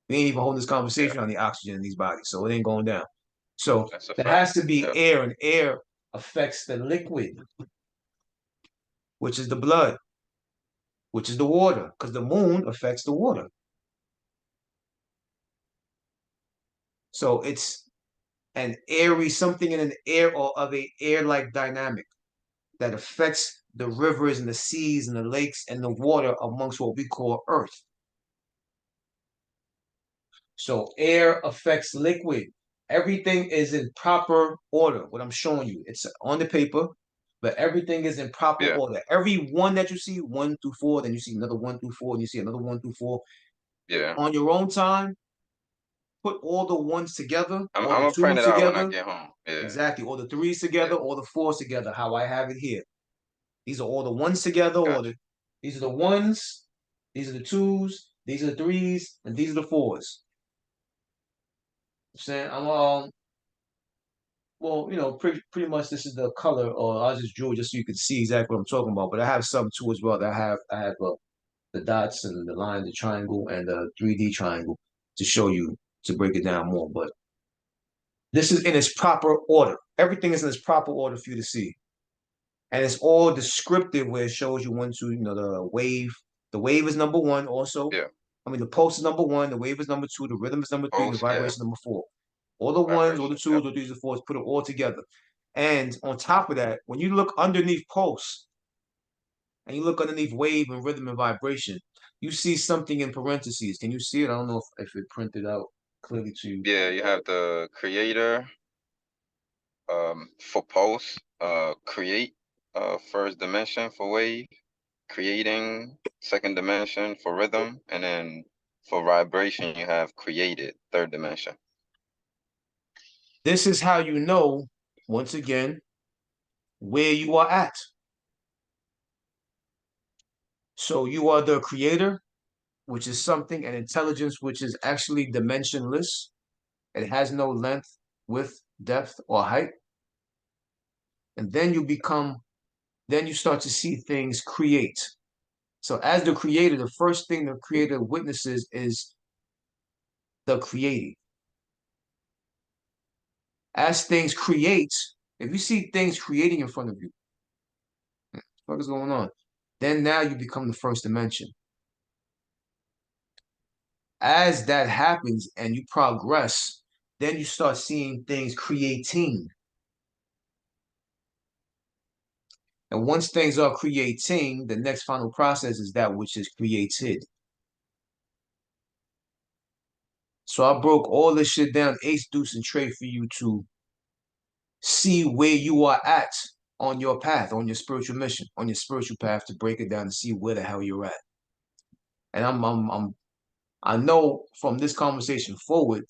We ain't even holding this Yeah, conversation on the oxygen in these bodies, so it ain't going down. So that's a there fact. has to be Yeah, air, and air affects the liquid, which is the blood, which is the water, because the moon affects the water. So it's an airy, something in an air or of a air-like dynamic that affects the rivers and the seas and the lakes and the water amongst what we call earth. So air affects liquid. Everything is in proper order. What I'm showing you, it's on the paper, but everything is in proper yeah. order. Every one that you see, 1 through 4, then you see another 1 through 4, and you see another 1 through 4. Yeah. On your own time, put all the ones together, I'm all I'm the gonna print twos it out when I together, get home. Yeah, exactly, all the threes together, yeah. all the fours together, how I have it here. These are all the ones together, or Gotcha. these are the ones, these are the twos, these are the threes, and these are the fours. I'm saying I'm well, pretty much this is the color, or I just drew it just so you can see exactly what I'm talking about. But I have some too as well. That I have the dots and the line, the triangle, and the 3D triangle to show you to break it down more. But this is in its proper order. Everything is in its proper order for you to see, and it's all descriptive where it shows you one, two. The wave. The wave is number one. Also, Yeah. I mean the pulse is number one. The wave is number two. The rhythm is number three. And the Pulse. Yeah. vibration number four. All the ones, all the Vibration. twos, Yep. all the threes, the fours, put it all together. And on top of that, when you look underneath pulse and you look underneath wave and rhythm and vibration, you see something in parentheses. Can you see it? I don't know if it printed out clearly to you. Yeah. You have the creator. For pulse. Create. First dimension for wave. Creating. Second dimension for rhythm, and then for vibration you have created. Third dimension. This is how you know, once again, where you are at. So you are the creator, which is something, and intelligence, which is actually dimensionless. It has no length, width, depth, or height. And then you start to see things create. So as the creator, the first thing the creator witnesses is the creating. As things create, if you see things creating in front of you, what is going on? Then now you become the first dimension. As that happens and you progress, then you start seeing things creating. And once things are creating, the next final process is that which is created. So I broke all this shit down, ace, deuce, and trade for you to see where you are at on your path, on your spiritual mission, on your spiritual path to break it down and see where the hell you're at. And I know from this conversation forward,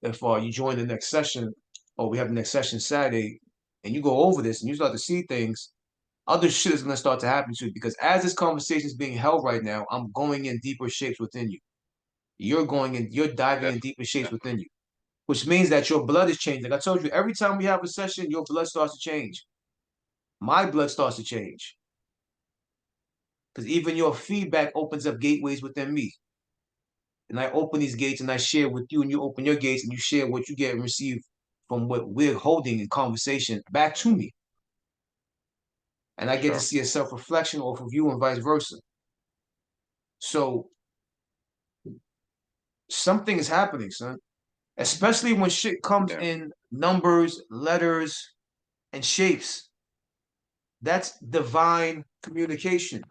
if you join the next session, or we have the next session Saturday, and you go over this and you start to see things, other shit is gonna start to happen to you. Because as this conversation is being held right now, I'm going in deeper shapes within you. You're diving in Definitely. deeper shapes Definitely. within you, which means that your blood is changing. Like I told you, every time we have a session, your blood starts to change. My blood starts to change because even your feedback opens up gateways within me. And I open these gates and I share with you, and you open your gates and you share what you get and receive from what we're holding in conversation back to me. And I get to Sure. see a self-reflection off of you and vice versa. So something is happening, son. Especially when shit comes Yeah. in numbers, letters, and shapes. That's divine communication.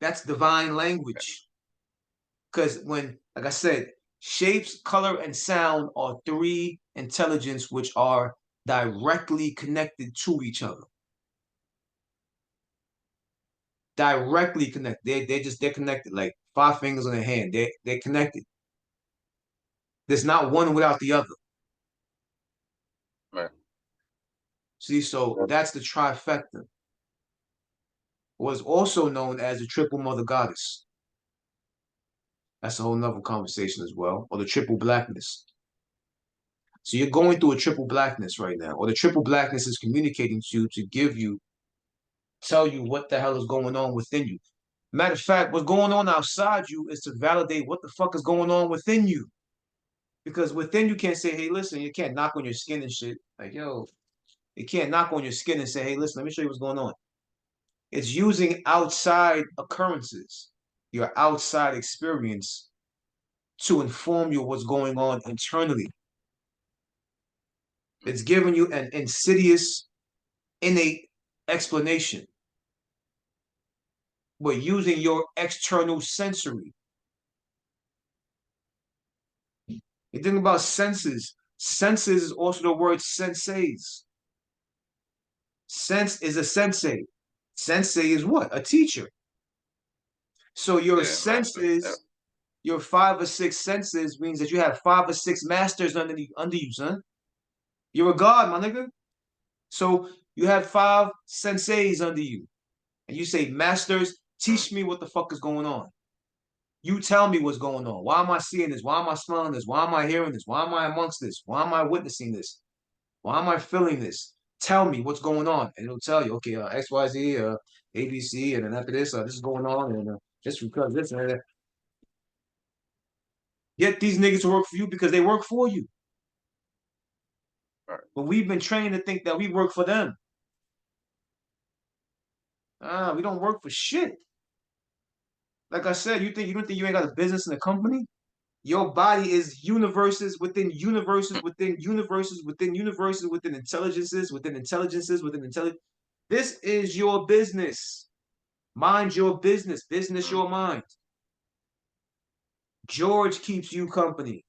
That's divine language. Because when, like I said, shapes, color, and sound are three intelligence which are directly connected to each other. Directly connected. They're connected like five fingers on a hand. They're connected. There's not one without the other. Right. See, so that's the trifecta. Was also known as the triple mother goddess. That's a whole nother conversation as well. Or the triple blackness. So you're going through a triple blackness right now, or the triple blackness is communicating to you to give you, tell you what the hell is going on within you. Matter of fact, what's going on outside you is to validate what the fuck is going on within you. Because within you can't say, hey, listen, you can't knock on your skin and shit. Like, yo, you can't knock on your skin and say, hey, listen, let me show you what's going on. It's using outside occurrences, your outside experience to inform you what's going on internally. It's giving you an insidious, innate explanation, but using your external sensory. You think about senses. Senses is also the word senseis. Sense is a sensei. Sensei is what? A teacher. So your Yeah. Master. Yep. senses, your 5 or 6 senses means that you have 5 or 6 masters under you, son. You're a god, my nigga. So you have 5 senseis under you. And you say, masters, Mm. teach me what the fuck is going on. You tell me what's going on. Why am I seeing this? Why am I smelling this? Why am I hearing this? Why am I amongst this? Why am I witnessing this? Why am I feeling this? Tell me what's going on. And it'll tell you, okay, XYZ, ABC, and then after this is going on, and just because this and that. Get these niggas to work for you because they work for you. Right. But we've been trained to think that we work for them. We don't work for shit. Like I said, you don't think you ain't got a business in a company? Your body is universes within universes within universes within universes within intelligences within intelligences within intelligence. This is your business. Mind your business. Business Mm. your mind. George keeps you company.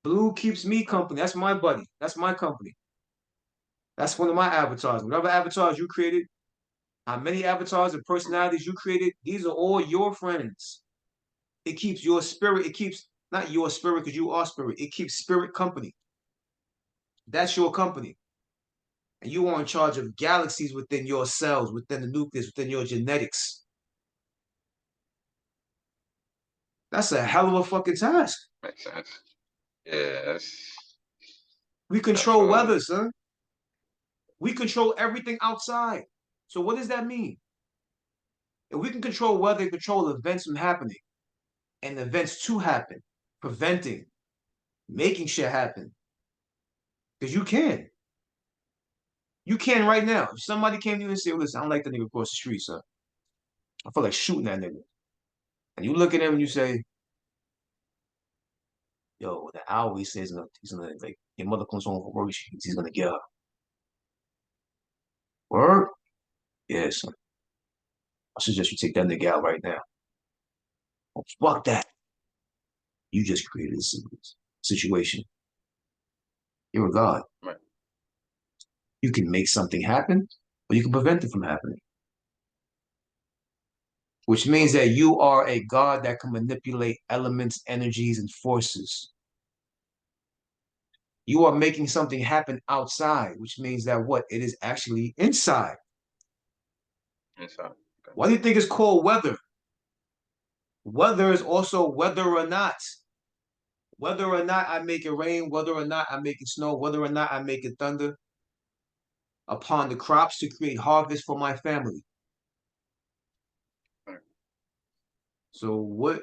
Blue keeps me Right. company. That's my buddy. That's my company. That's one of my avatars. Whatever avatars you created, how many avatars and personalities you created, these are all your friends. It keeps your spirit. It keeps not your spirit because you are spirit. It keeps spirit company. That's your company. And you are in charge of galaxies within your cells, within the nucleus, within your genetics. That's a hell of a fucking task. Makes sense. Yeah. We That's control weather, son. We control everything outside. So what does that mean? If we can control weather, control events from happening and events to happen, preventing, making shit happen. Because you can. You can right now. If somebody came to you and said, listen, I don't like that nigga across the street, son. I feel like shooting that nigga. And you look at him and you say, yo, the owl, he says he's gonna like your mother comes home from work, he's gonna get up. Word? Yes. Yeah, I suggest you take that nigga out right now. Oh, fuck that. You just created a situation. You're a god. Right. You can make something happen, or you can prevent it from happening. Which means Okay. that you are a god that can manipulate elements, energies, and forces. You are making something happen outside, which means that what? It is actually inside. Inside. Okay. Why do you think it's called weather? Weather is also whether or not. Whether or not I make it rain, whether or not I make it snow, whether or not I make it thunder upon the crops to create harvest for my family. Right. So what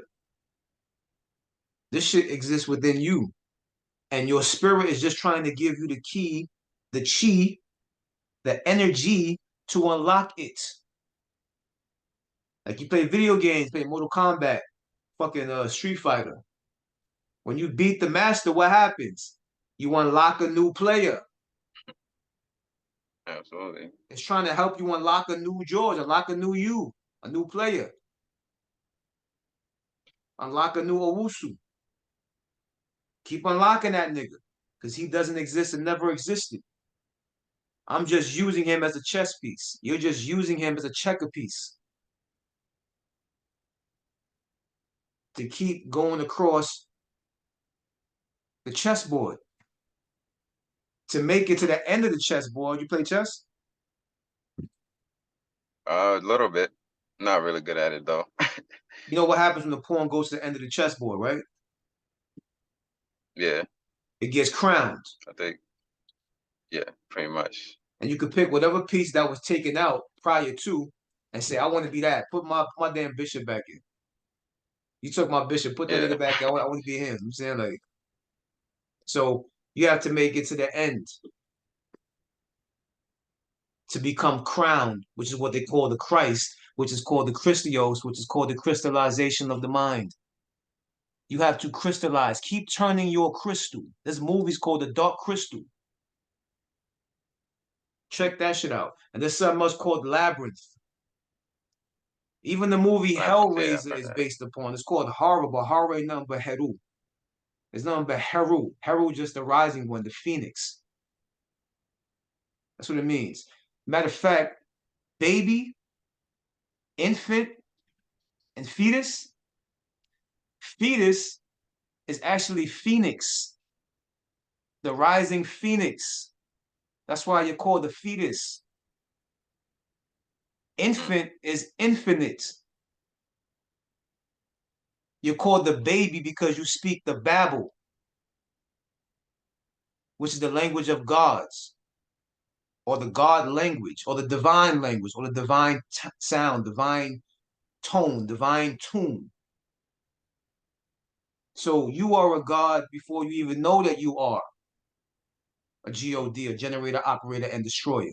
this shit exists within you. And your spirit is just trying to give you the key, the chi, the energy to unlock it. Like you play video games, play Mortal Kombat, fucking Street Fighter. When you beat the master, what happens? You unlock a new player. Absolutely. It's trying to help you unlock a new George, unlock a new you, a new player, unlock a new Owusu. Keep unlocking that nigga because he doesn't exist and never existed. I'm just using him as a chess piece. You're just using him as a checker piece to keep going across the chessboard. To make it to the end of the chessboard, you play chess? A little bit. Not really good at it though. You know what happens when the pawn goes to the end of the chessboard, right? Yeah, It gets crowned. I think. Yeah, pretty much. And you could pick whatever piece that was taken out prior to and say, I want to be that. Put my damn bishop back in. You took my bishop, put that Yeah. nigga back in. I want to be him. I'm saying like, so you have to make it to the end to become crowned, which is what they call the Christ, which is called the Christios, which is called the crystallization of the mind. You have to crystallize. Keep turning your crystal. This movie's called The Dark Crystal. Check that shit out. And there's something else called Labyrinth. Even the movie Labyrinth, yeah, I've Hellraiser heard is that. based upon. It's called Horror, but Horror ain't nothing but Heru. It's nothing but Heru. Heru just the rising one, the phoenix. That's what it means. Matter of fact, baby, infant, and fetus. Fetus is actually phoenix, the rising phoenix. That's why you're called the fetus. Mm, Infant is infinite. You're called the baby because you speak the Babel, which is the language of gods, or the God language, or the divine language, or the divine sound, divine tone, divine tune. So you are a God before you even know that you are a God, a generator, operator, and destroyer.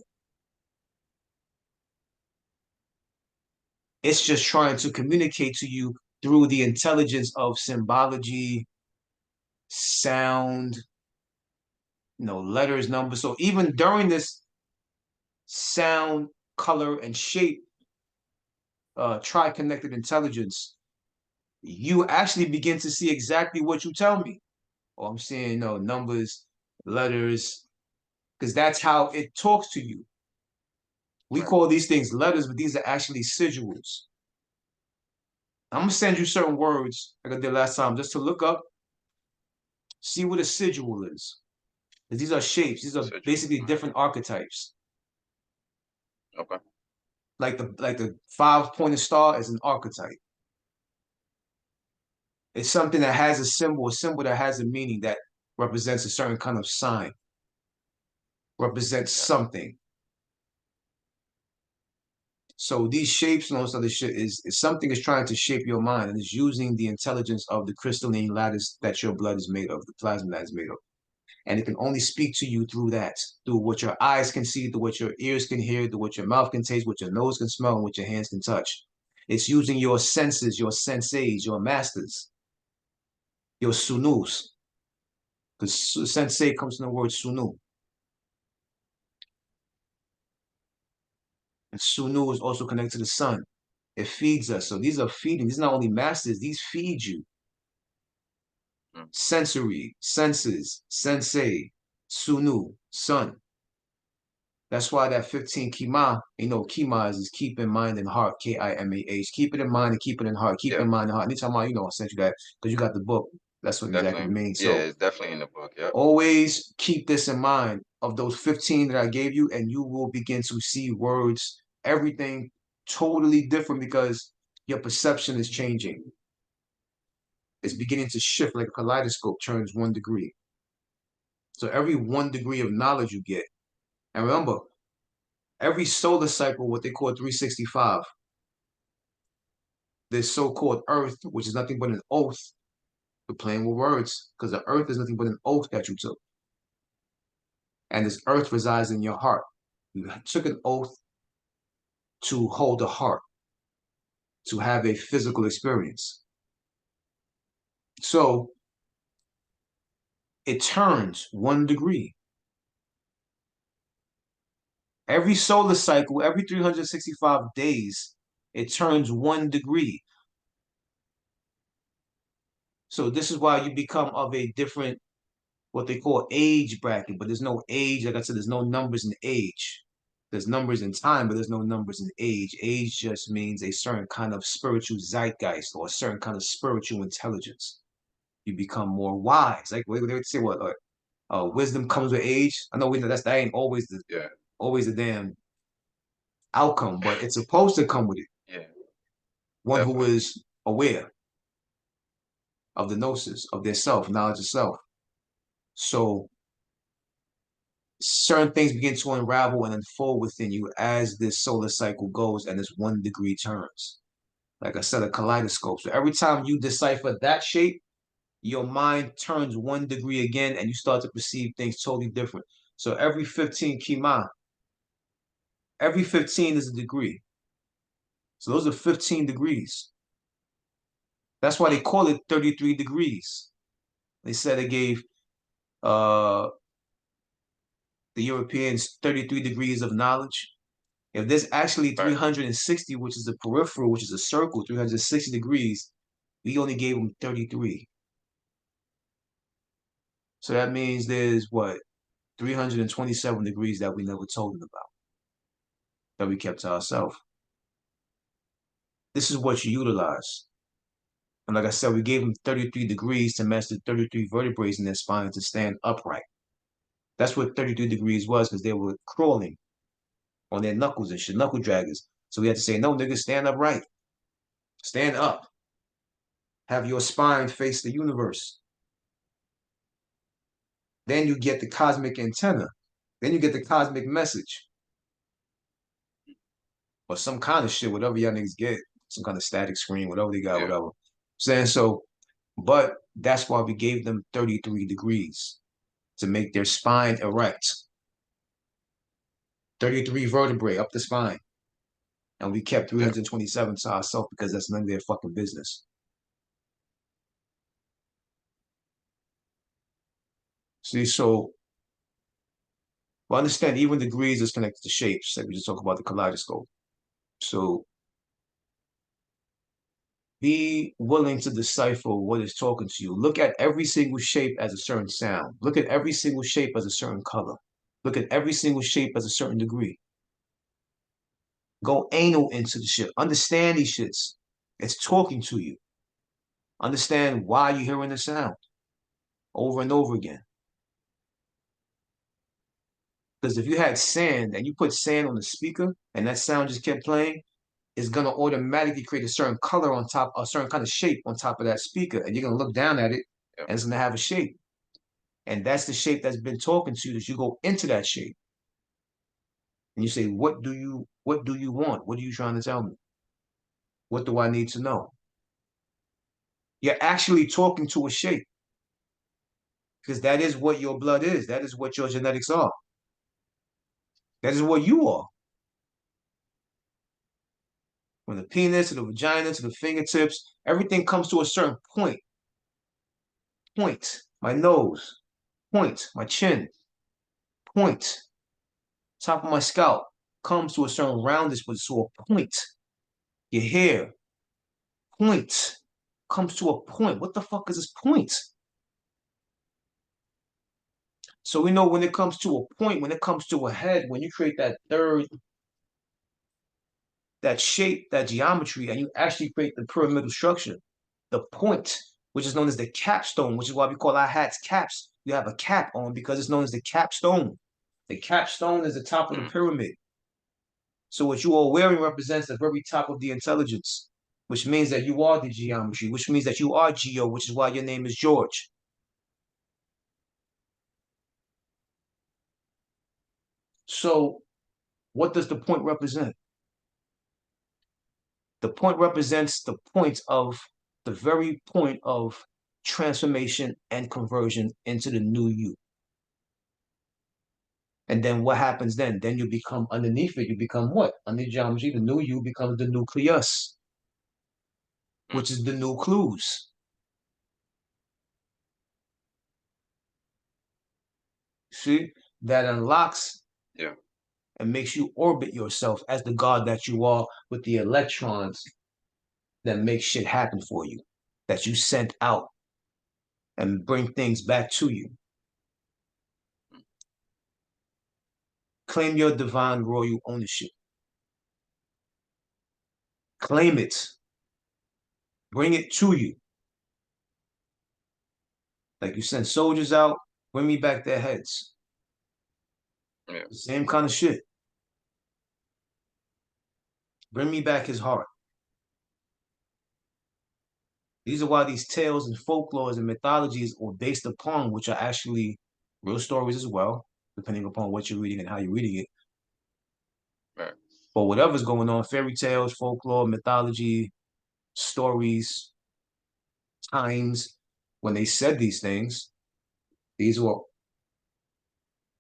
It's just trying to communicate to you through the intelligence of symbology, sound, letters, numbers. So even during this sound, color, and shape tri-connected intelligence, you actually begin to see exactly what you tell me. Oh, I'm seeing numbers, letters, because that's how it talks to you. We right. call these things letters, but these are actually sigils. I'm gonna send you certain words like I did last time, just to look up, see what a sigil is. These are shapes. These are Sigil. basically different archetypes. Okay. Like the 5-pointed star is an archetype. It's something that has a symbol that has a meaning that represents a certain kind of sign, represents Yeah. something. So these shapes and all this other shit is something is trying to shape your mind and is using the intelligence of the crystalline lattice that your blood is made of, the plasma that is made of. And it can only speak to you through that, through what your eyes can see, through what your ears can hear, through what your mouth can taste, what your nose can smell, and what your hands can touch. It's using your senses, your senseis, your masters, your sunus, because sensei comes from the word sunu. And sunu is also connected to the sun. It feeds us. So these are feeding. These are not only masters, these feed you. Mm, Sensory, senses, sensei, sunu, sun. That's why that 15 kima, kima is keep in mind and heart, Kimah. Keep it in mind and keep it in heart. Keep yeah, in mind and heart. Anytime I sent you that because you got the book. That's what exactly it definitely. means. Yeah, So it's definitely in the book. Yep. always keep this in mind of those 15 that I gave you, and you will begin to see words, everything totally different because your perception is changing. It's beginning to shift like a kaleidoscope turns 1 degree. So every 1 degree of knowledge you get, and remember, every solar cycle, what they call 365, this so-called Earth, which is nothing but an oath, We're playing with words because the earth is nothing but an oath that you took. And this earth resides in your heart. You took an oath to hold a heart, to have a physical experience. So it turns 1 degree. Every solar cycle, every 365 days, it turns 1 degree. So this is why you become of a different, what they call age bracket, but there's no age. Like I said, there's no numbers in age. There's numbers in time, but there's no numbers in age. Age just means a certain kind of spiritual zeitgeist or a certain kind of spiritual intelligence. You become more wise. Like they would say, what wisdom comes with age. I know that ain't always the damn outcome, but it's supposed to come with it. Yeah, One who definitely. is aware of the gnosis of their self, knowledge of self. So certain things begin to unravel and unfold within you as this solar cycle goes and this 1 degree turns. Like I said, a kaleidoscope. So every time you decipher that shape, your mind turns 1 degree again and you start to perceive things totally different. So every 15 kima, every 15 is a degree. So those are 15 degrees. That's why they call it 33 degrees. They said they gave uh, the Europeans 33 degrees of knowledge. If there's actually Right. 360, which is a peripheral, which is a circle, 360 degrees, we only gave them 33. So that means there's what, 327 degrees that we never told them about, that we kept to ourselves. This is what you utilize. And like I said, we gave them 33 degrees to match the 33 vertebrae in their spine to stand upright. That's what 33 degrees was because they were crawling on their knuckles and shit, knuckle draggers. So we had to say, no, nigga, stand upright. Stand up. Have your spine face the universe. Then you get the cosmic antenna. Then you get the cosmic message. Or some kind of shit, whatever y'all niggas get. Some kind of static screen, whatever they got, Yeah. whatever. Saying so, but that's why we gave them 33 degrees to make their spine erect. 33 vertebrae up the spine. And we kept Yeah. 327 to ourselves because that's none of their fucking business. See, so well, understand even degrees is connected to shapes. Like we just talk about the kaleidoscope. So be willing to decipher what is talking to you. Look at every single shape as a certain sound. Look at every single shape as a certain color. Look at every single shape as a certain degree. Go anal into the shit. Understand these shits. It's talking to you. Understand why you're hearing the sound over and over again. Because if you had sand and you put sand on the speaker and that sound just kept playing, it's gonna automatically create a certain color on top, a certain kind of shape on top of that speaker, and you're gonna look down at it Yeah. and it's gonna have a shape. And that's the shape that's been talking to you, that you go into that shape and you say, what do you want? What are you trying to tell me? What do I need to know? You're actually talking to a shape because that is what your blood is. That is what your genetics are. That is what you are. From the penis to the vagina to the fingertips, everything comes to a certain point. Point. My nose. Point. My chin. Point. Top of my scalp comes to a certain roundness, but to a point. Your hair. Point. Comes to a point. What the fuck is this point? So we know when it comes to a point, when it comes to a head, when you create that third, that shape, that geometry, and you actually create the pyramidal structure, the point, which is known as the capstone, which is why we call our hats caps. You have a cap on because it's known as the capstone. The capstone is the top of the Mm. pyramid. So what you are wearing represents the very top of the intelligence, which means that you are the geometry, which means that you are Geo, which is why your name is George. So what does the point represent? The point represents the point of the very point of transformation and conversion into the new you. And then what happens then? Then you become underneath it. You become what? Under geometry, the new you becomes the nucleus, mm, which is the new clues. See? That unlocks yeah, and makes you orbit yourself as the God that you are with the electrons that make shit happen for you, that you sent out and bring things back to you. Claim your divine royal ownership. Claim it. Bring it to you. Like you send soldiers out, bring me back their heads. yeah, The same kind of shit. Bring me back his heart. These are why these tales and folklores and mythologies are based upon, which are actually real stories as well, depending upon what you're reading and how you're reading it. right, But whatever's going on, fairy tales, folklore, mythology, stories, times, when they said these things, these were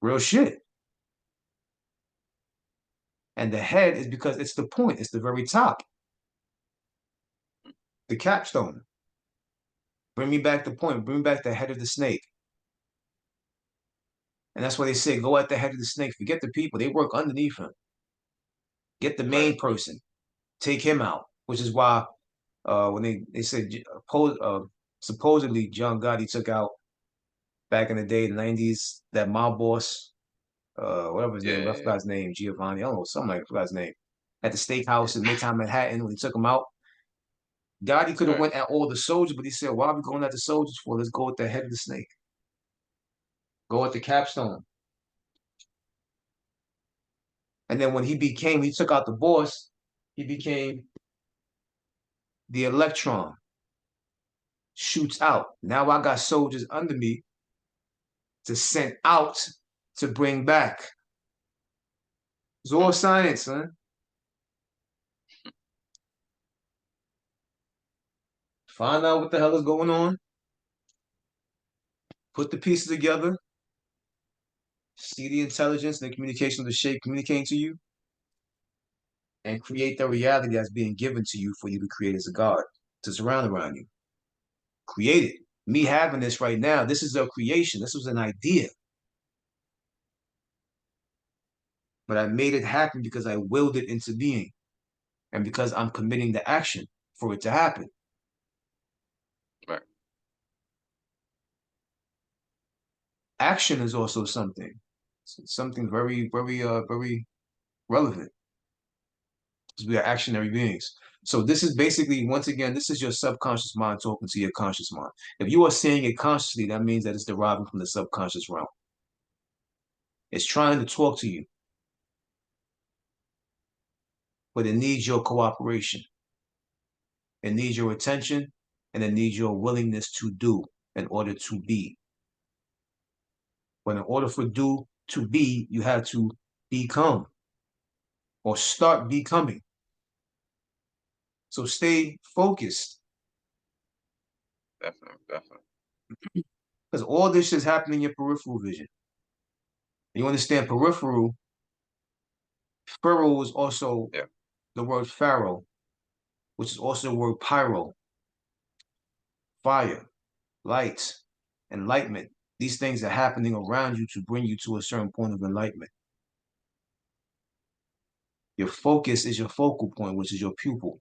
real shit. And the head is because it's the point, it's the very top, the capstone. Bring me back the point, bring me back the head of the snake. And that's why they say, go at the head of the snake. Forget the people. They work underneath him. Get the right, main person. Take him out. Which is why when they said supposedly John Gotti took out back in the day, the 90s, that mob boss, whatever his yeah, name, I yeah, forgot his name, Giovanni, I don't know, something like I forgot his name. At the steakhouse in Midtown Manhattan when he took him out. Gotti could yeah, have right, went at all the soldiers, but he said, why are we going at the soldiers for? Let's go at the head of the snake. Go at the capstone. And then when he took out the boss, he became the electron, shoots out. Now I got soldiers under me to send out to bring back. It's all mm, science, son. Find out what the hell is going on, put the pieces together, see the intelligence and the communication of the shape communicating to you, and create the reality that's being given to you for you to create as a God to surround around you. Create it. Me having this right now, this is a creation. This was an idea. But I made it happen because I willed it into being and because I'm committing the action for it to happen. right, Action is also something very, very, very relevant because we are actionary beings. So this is basically, once again, this is your subconscious mind talking to your conscious mind. If you are seeing it consciously, that means that it's deriving from the subconscious realm. It's trying to talk to you, but it needs your cooperation. It needs your attention, and it needs your willingness to do in order to be. But in order for do to be, you have to become or start becoming. So stay focused definitely, definitely, because all this is happening in your peripheral vision. You understand peripheral, pharaoh is also yeah, the word pharaoh, which is also the word pyro, fire, light, enlightenment. These things are happening around you to bring you to a certain point of enlightenment. Your focus is your focal point, which is your pupil.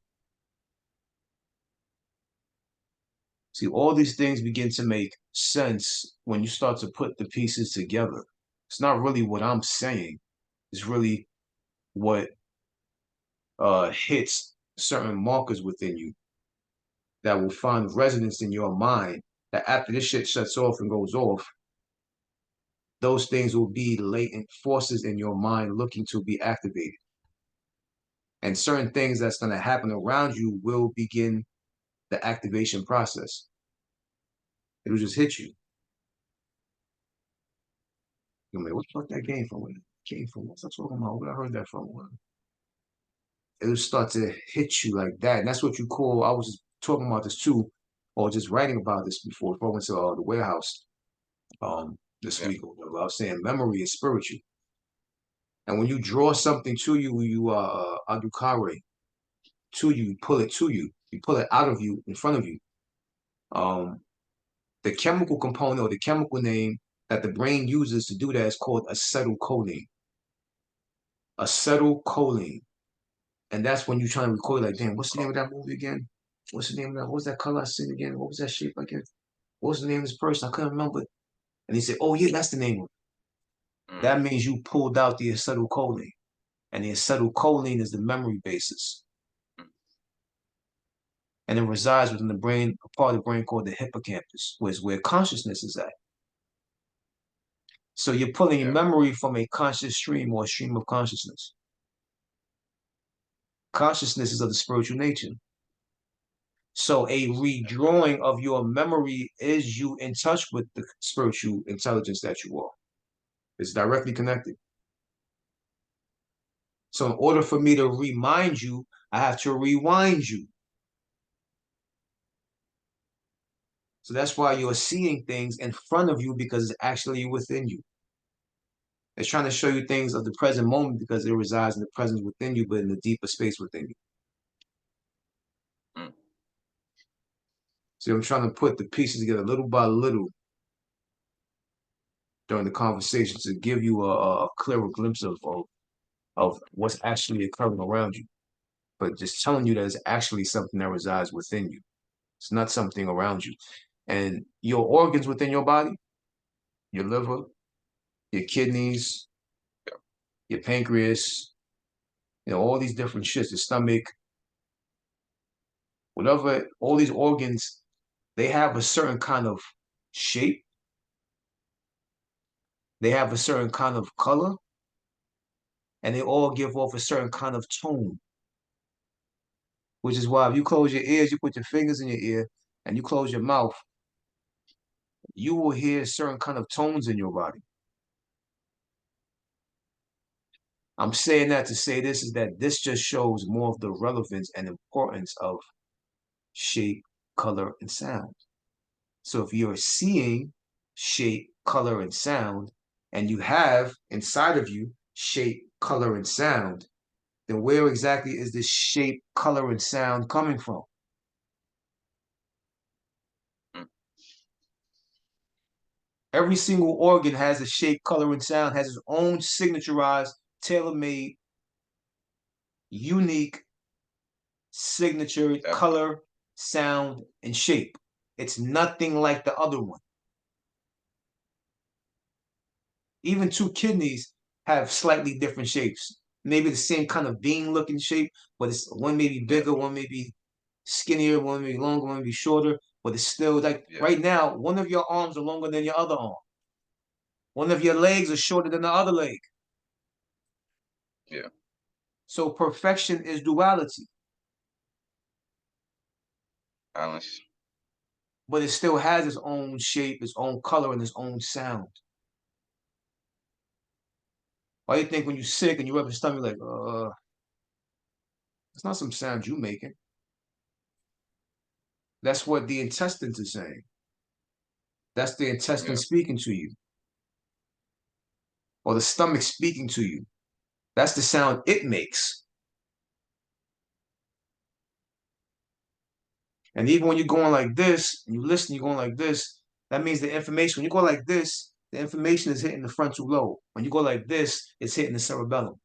See, all these things begin to make sense when you start to put the pieces together. It's not really what I'm saying. It's really what hits certain markers within you that will find resonance in your mind that after this shit shuts off and goes off, those things will be latent forces in your mind looking to be activated. And certain things that's going to happen around you will begin the activation process. It'll just hit you. You're like, what the fuck that came from? Where it came from? What's that talking about? Where I heard that from? It'll start to hit you like that. And that's what you call, I was just talking about this too, or just writing about this before I went to the warehouse this Yeah. week or whatever. I was saying memory is spiritual. And when you draw something to you, you adukare to you, pull it to you, you pull it out of you, in front of you. Um, the chemical component or the chemical name that the brain uses to do that is called acetylcholine. Acetylcholine. And that's when you're trying to record, like, damn, what's the name of that movie again? What's the name of that? What was that color I seen again? What was that shape again? What was the name of this person? I couldn't remember. And he said, oh, yeah, that's the name of it. Mm, That means you pulled out the acetylcholine. And the acetylcholine is the memory basis. mm, And it resides within the brain, a part of the brain called the hippocampus, which is where consciousness is at. So you're pulling your yeah. memory from a conscious stream or a stream of consciousness. Consciousness is of the spiritual nature. So a redrawing of your memory is you in touch with the spiritual intelligence that you are. It's directly connected. So in order for me to remind you, I have to rewind you. So that's why you're seeing things in front of you because it's actually within you. It's trying to show you things of the present moment because it resides in the presence within you, but in the deeper space within you. Mm, So I'm trying to put the pieces together little by little during the conversation to give you a clearer glimpse of what's actually occurring around you. But just telling you that it's actually something that resides within you. It's not something around you. And your organs within your body, your liver, your kidneys, yeah. your pancreas, all these different shits, the stomach, whatever, all these organs, they have a certain kind of shape, they have a certain kind of color, and they all give off a certain kind of tone. Which is why if you close your ears, you put your fingers in your ear, and you close your mouth, you will hear certain kind of tones in your body. I'm saying that to say this is that this just shows more of the relevance and importance of shape, color, and sound. So if you're seeing shape, color, and sound, and you have inside of you shape, color, and sound, then where exactly is this shape, color, and sound coming from? Mm, Every single organ has a shape, color, and sound, has its own signaturized, tailor-made, unique signature definitely. color, sound, and shape. It's nothing like the other one. Even two kidneys have slightly different shapes. Maybe the same kind of bean looking shape, but it's one may be Yeah. bigger, one may be skinnier, one may be longer, one may be shorter, but it's still like Yeah. right now, one of your arms are longer than your other arm. One of your legs are shorter than the other leg. Yeah. So perfection is duality, Balance. but it still has its own shape, its own color, and its own sound. Why do you think when you're sick and you rub your stomach, like, it's not some sound you making. That's what the intestines are saying. That's the intestine Yeah. speaking to you, or the stomach speaking to you. That's the sound it makes. And even when you're going like this, and you listen, you're going like this, that means the information, when you go like this, the information is hitting the frontal lobe. When you go like this, it's hitting the cerebellum.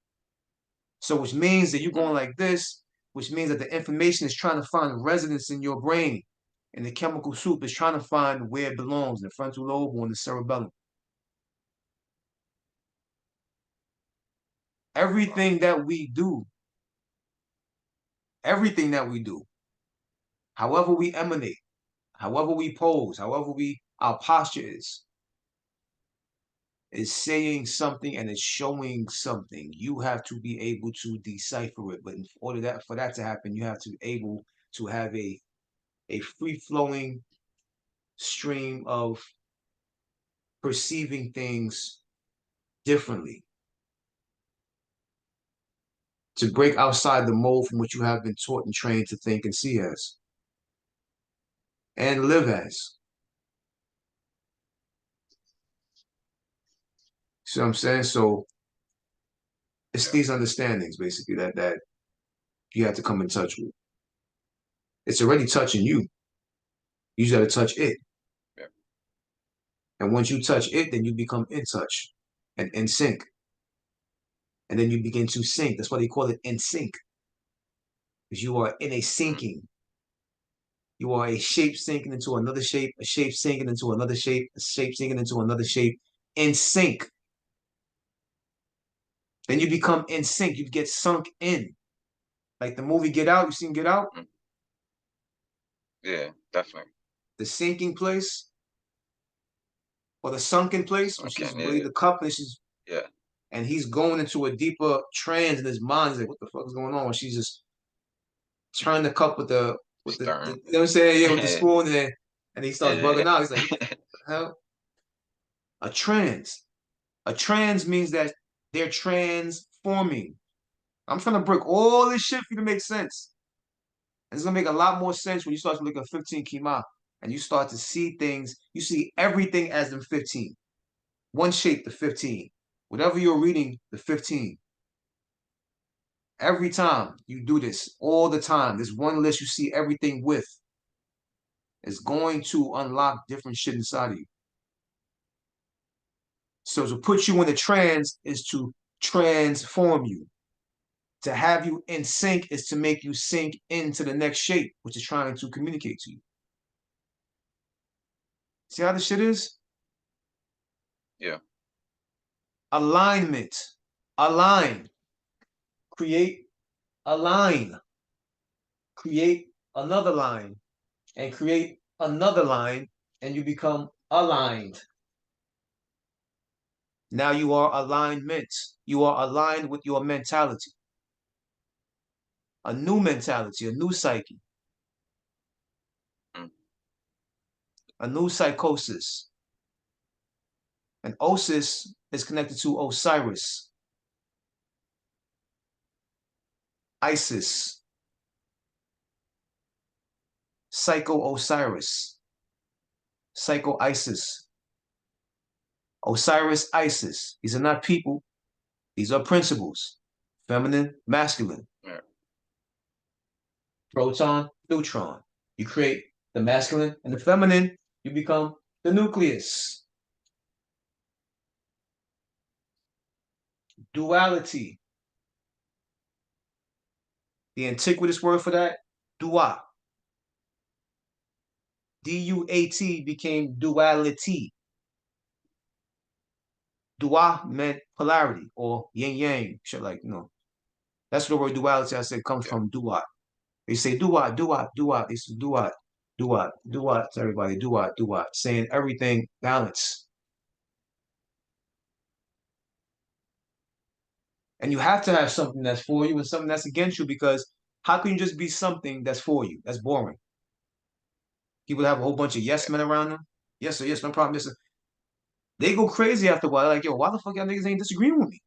So which means that you're Mm, going like this, which means that the information is trying to find residence in your brain. And the chemical soup is trying to find where it belongs, in the frontal lobe or in the cerebellum. wow. Everything that we do, everything that we do, however we emanate, however we pose, however our posture is saying something and is showing something. You have to be able to decipher it. But in order that for that to happen, you have to be able to have a free flowing stream of perceiving things differently, to break outside the mold from which you have been taught and trained to think and see as. and live as. See what I'm saying? So it's Yeah. these understandings basically that you have to come in touch with. It's already touching you. You just got to touch it. Yeah. And once you touch it, then you become in touch and in sync. And then you begin to sync. That's why they call it in sync. Because you are in a Mm. syncing. You are a shape sinking into another shape, a shape sinking into another shape, a shape sinking into another shape, in sync. Then you become in sync. You get sunk in. Like the movie Get Out. You seen Get Out? Mm. Yeah, definitely. The sinking place or the sunken place when she's Sunken. really Yeah. the cup and she's Yeah. and he's going into a deeper trance in his mind. He's like, what the fuck is going on? And she's just turning the cup with the Stern. you know what I'm saying? Yeah, with the Yeah. spoon and he starts Yeah. bugging out. He's like, what the hell? A trance. A trans means that they're transforming. I'm trying to break all this shit for you to make sense. And it's gonna make a lot more sense when you start to look at 15 Kima and you start to see things, you see everything as the 15. One shape, the 15. Whatever you're reading, the 15. Every time you do this, all the time, this one list you see everything with is going to unlock different shit inside of you. So to put you in the trance is to transform you. To have you in sync is to make you sink into the next shape, which is trying to communicate to you. See how this shit is? Yeah. Alignment. Align. Create a line. Create another line. And create another line. And you become aligned. Now you are alignment. You are aligned with your mentality. A new mentality, a new psyche, Mm. a new psychosis. And Osis is connected to Osiris, Isis, Psycho Osiris, Psycho Isis, Osiris Isis. These are not people, these are principles. Feminine, masculine, Yeah. proton, neutron. You create the masculine and the feminine, you become the nucleus. Duality. The antiquitous word for that, dua. D-U-A-T became duality. Dua meant polarity or yin yang, shit like, That's where the word duality I said comes Yeah. from dua. They say dua, dua, dua. They say dua, dua, dua to everybody, dua, dua, saying everything balance. And you have to have something that's for you and something that's against you because how can you just be something that's for you? That's boring. People have a whole bunch of yes Yeah. men around them. Yes, sir, yes, no problem. Yes, sir. They go crazy after a while. Like, yo, why the fuck y'all niggas ain't disagreeing with me?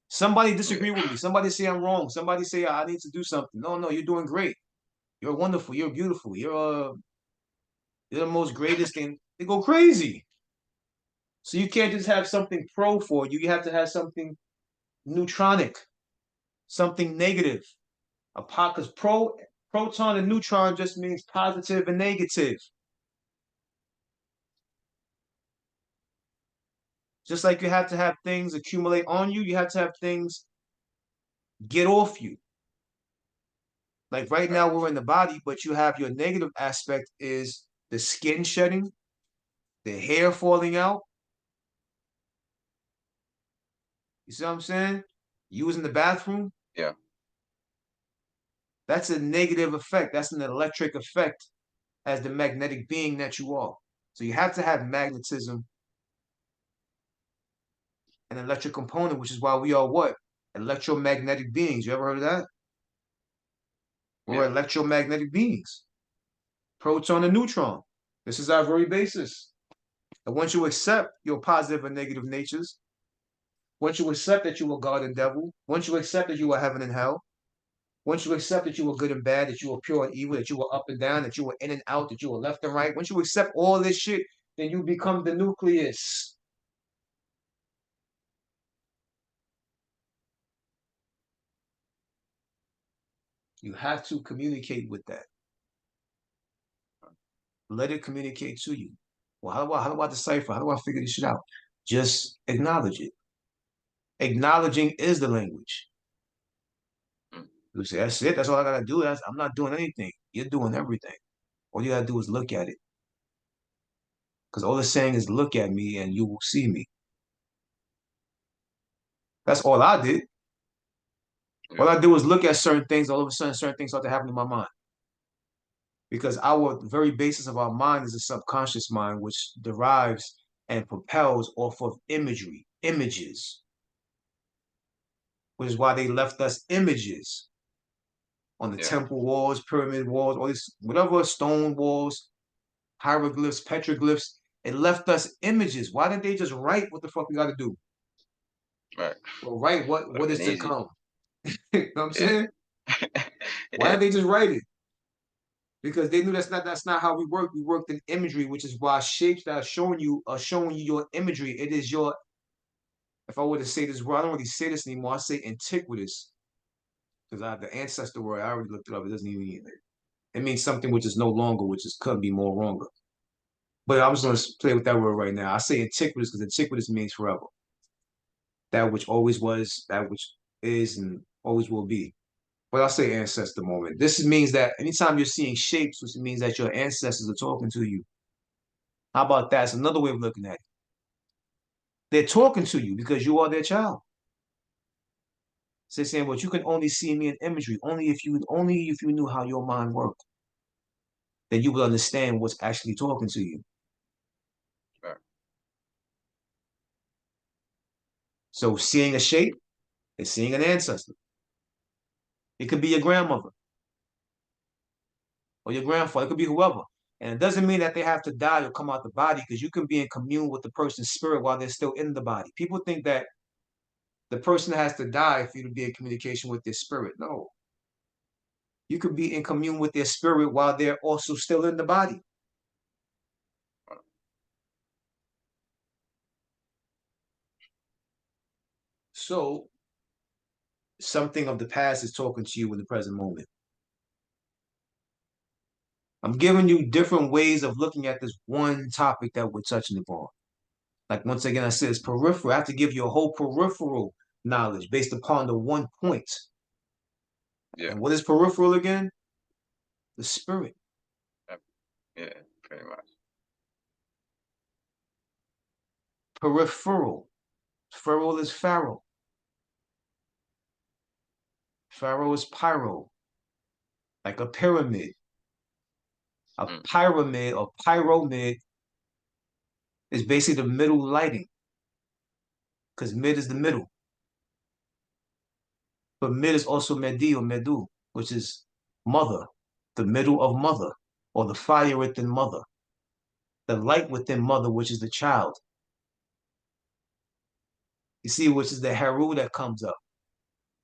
Somebody Yeah. disagree with me. Somebody say I'm wrong. Somebody say I need to do something. No, no, you're doing great. You're wonderful. You're beautiful. You're the most greatest thing. They go crazy. So you can't just have something pro for you. You have to have something neutronic, something negative. Because proton and neutron just means positive and negative. Just like you have to have things accumulate on you, you have to have things get off you. Like right Right. now we're in the body, but you have your negative aspect is the skin shedding, the hair falling out. You see what I'm saying? Using the bathroom, Yeah. that's a negative effect. That's an electric effect as the magnetic being that you are. So you have to have magnetism and electric component, which is why we are what? Electromagnetic beings. You ever heard of that? We're Yeah. electromagnetic beings. Proton and neutron. This is our very basis. And once you accept your positive and negative natures, once you accept that you are God and devil, once you accept that you are heaven and hell, Once you accept that you were good and bad, that you were pure and evil, that you were up and down, that you were in and out, that you were left and right, once you accept all this shit, then you become the nucleus. You have to communicate with that. Let it communicate to you. Well, how do I decipher? How do I figure this shit out? Just acknowledge it. Acknowledging is the language. mm, You say, that's it. That's all I gotta do. I'm not doing anything. You're doing everything. All you gotta do is look at it. Because all it's saying is look at me and you will see me. That's all I did. yeah, All I do is look at certain things. All of a sudden, certain things start to happen in my mind. Because our very basis of our mind is a subconscious mind, which derives and propels off of imagery, images, which is why they left us images on the yeah, temple walls, pyramid walls, all these, whatever, stone walls, hieroglyphs, petroglyphs. It left us images. Why didn't they just write what the fuck we got to do? right. Or write Would have what been is to easy. come? You know what I'm Yeah, saying? Why yeah, did they just write it? Because they knew that's not how we work. We worked in imagery, which is why shapes that are showing you your imagery. It is your, if I were to say this word, I don't really say this anymore. I say antiquitous because I have the ancestor word. I already looked it up. It doesn't even mean it. It means something which is no longer, which is couldn't be more longer. But I'm just going to play with that word right now. I say antiquitous because antiquitous means forever. That which always was, that which is, and always will be. But I'll say ancestor moment. This means that anytime you're seeing shapes, which means that your ancestors are talking to you. How about that? It's another way of looking at it. They're talking to you because you are their child. So they're saying, "Well, you can only see me in imagery. Only if you knew how your mind worked, then you would understand what's actually talking to you." right. So seeing a shape is seeing an ancestor. It could be your grandmother or your grandfather. It could be whoever. And it doesn't mean that they have to die or come out the body because you can be in commune with the person's spirit while they're still in the body. People think that the person has to die for you to be in communication with their spirit. No, you could be in commune with their spirit while they're also still in the body. So something of the past is talking to you in the present moment. I'm giving you different ways of looking at this one topic that we're touching upon. Like once again, I said it's peripheral. I have to give you a whole peripheral knowledge based upon the one point. Yeah, And what is peripheral again? The spirit. yeah, yeah, pretty much. Peripheral. Feral is pharaoh. Pharaoh is pyro, like a pyramid. A Mm, pyramid or pyramid is basically the middle lighting, because mid is the middle. But mid is also medi or medu, which is mother, the middle of mother, or the fire within mother, the light within mother, which is the child. You see, which is the Heru that comes up.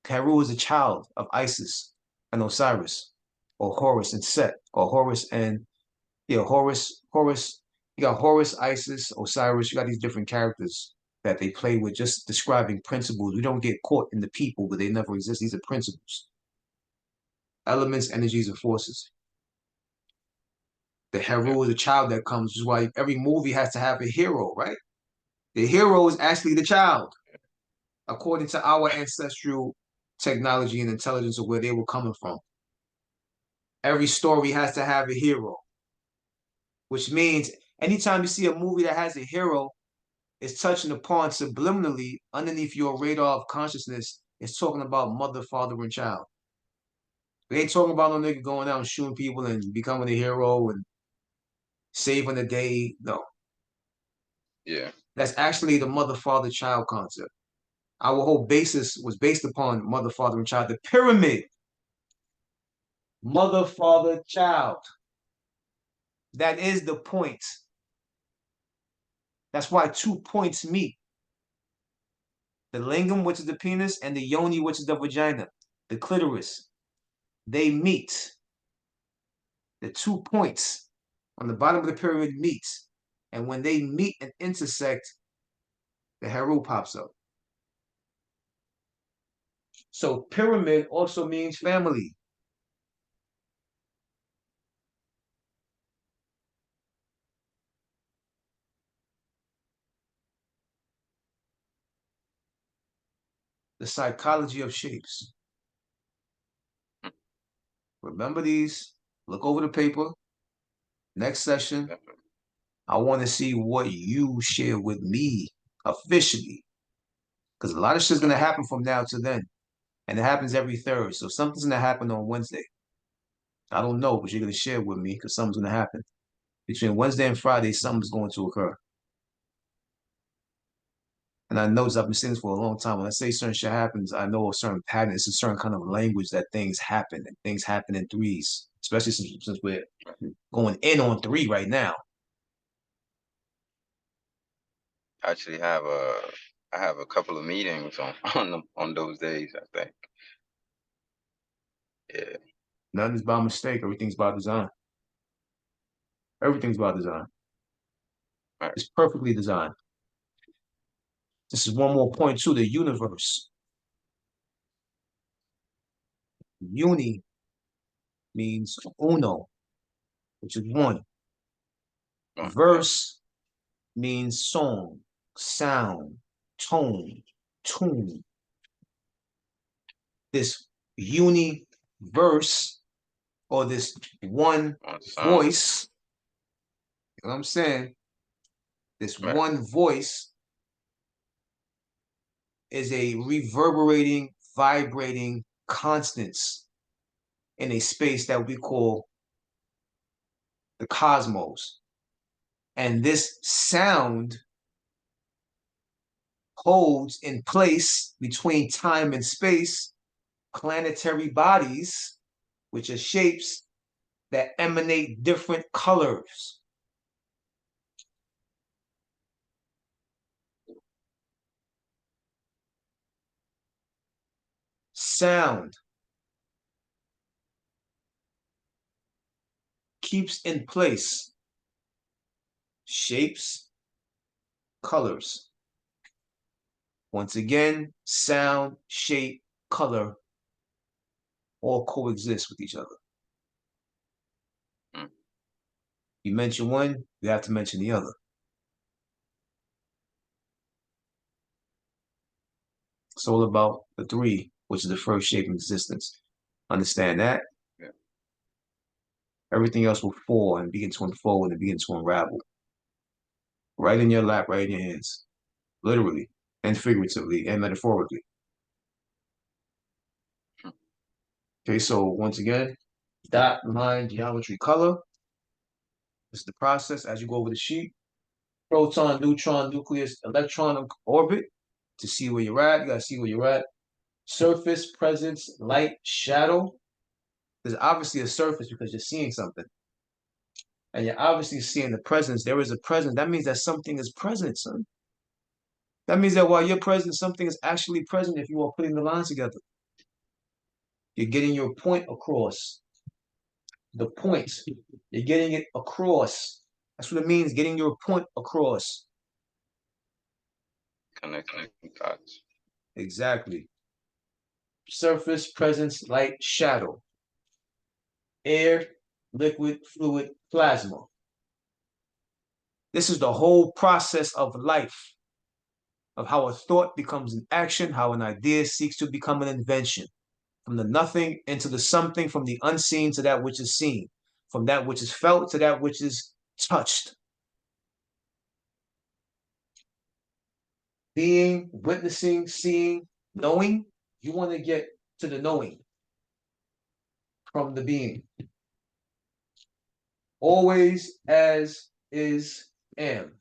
Heru is a child of Isis and Osiris, or Horus and Set, or Horus and, yeah, Horus. You got Horus, Isis, Osiris. You got these different characters that they play with, just describing principles. We don't get caught in the people, but they never exist. These are principles, elements, energies, and forces. The yeah, hero is a child that comes, which is why every movie has to have a hero, right? The hero is actually the child, according to our ancestral technology and intelligence of where they were coming from. Every story has to have a hero, which means anytime you see a movie that has a hero, it's touching upon subliminally underneath your radar of consciousness. It's talking about mother, father, and child. They ain't talking about no nigga going out and shooting people and becoming a hero and saving the day. No, yeah, that's actually the mother, father, child concept. Our whole basis was based upon mother, father, and child. The pyramid, mother, father, child. That is the point. That's why 2 points meet. The lingam, which is the penis, and the yoni, which is the vagina, the clitoris. they meet. The 2 points on the bottom of the pyramid meet. And when they meet and intersect, the Heru pops up. So pyramid also means family. The psychology of shapes. Remember these. Look over the paper. Next session, I want to see what you share with me officially. Because a lot of shit's going to happen from now to then. And it happens every third. So something's going to happen on Wednesday. I don't know, but you're going to share with me because something's going to happen. Between Wednesday and Friday, something's going to occur. And I notice I've been saying this for a long time. When I say certain shit happens, I know a certain pattern. It's a certain kind of language that things happen. And things happen in threes, especially since we're going in on 3 right now. I actually I have a couple of meetings on those days, I think. Yeah. Nothing's by mistake. Everything's by design. Everything's by design. Right. It's perfectly designed. This is one more point to the universe. Uni means uno, which is one. Verse means song, sound, tone, tune. This universe or this one voice, you know what I'm saying? This one voice is a reverberating, vibrating constants in a space that we call the cosmos. And this sound holds in place between time and space planetary bodies, which are shapes that emanate different colors. Sound keeps in place shapes, colors. Once again, sound, shape, color all coexist with each other. You mention one, you have to mention the other. It's all about the 3, which is the first shape in existence. Understand that? Yeah. Everything else will fall and begin to unfold and begin to unravel. Right in your lap, right in your hands. Literally and figuratively and metaphorically. Okay, so once again, dot, line, geometry, color. This is the process as you go over the sheet. Proton, neutron, nucleus, electron orbit. To see where you're at, you gotta see where you're at. Surface, presence, light, shadow. There's obviously a surface because you're seeing something. And you're obviously seeing the presence. There is a presence. That means that something is present, son. That means that while you're present, something is actually present if you are putting the lines together. You're getting your point across. The point. You're getting it across. That's what it means, getting your point across. Connecting dots. Exactly. Surface, presence, light, shadow. Air, liquid, fluid, plasma. This is the whole process of life, of how a thought becomes an action, how an idea seeks to become an invention. From the nothing into the something, from the unseen to that which is seen, from that which is felt to that which is touched. Being, witnessing, seeing, knowing, you want to get to the knowing from the being. Always as is am.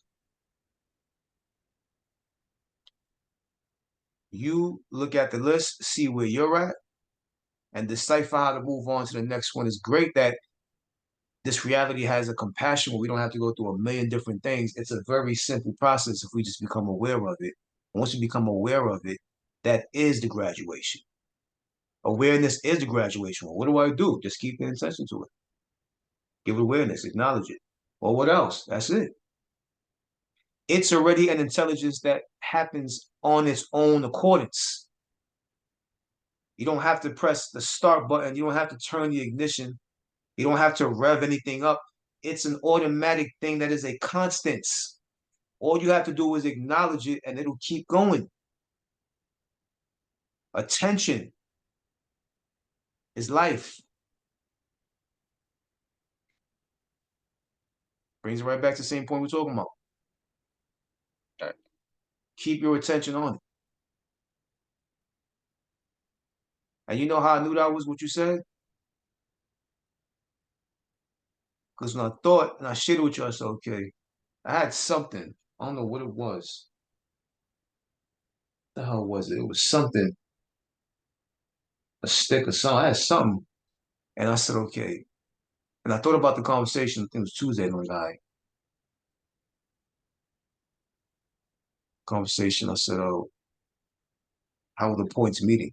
You look at the list, see where you're at, and decipher how to move on to the next one. It's great that this reality has a compassion where we don't have to go through a million different things. It's a very simple process if we just become aware of it. Once you become aware of it, that is the graduation. Awareness is the graduation. What do I do? Just keep paying attention to it. Give it awareness, acknowledge it. Or what else? That's it. It's already an intelligence that happens on its own accordance. You don't have to press the start button. You don't have to turn the ignition. You don't have to rev anything up. It's an automatic thing that is a constant. All you have to do is acknowledge it and it'll keep going. Attention is life. Brings it right back to the same point we're talking about. Right. Keep your attention on it. And you know how I knew that was what you said? Because when I thought and I shared it with you, I said, okay, I had something. I don't know what it was. What the hell was it? It was something, a stick or something. I had something. And I said, okay. And I thought about the conversation. I think it was Tuesday. And I'm like, all right. Conversation. I said, oh, how were the points meeting?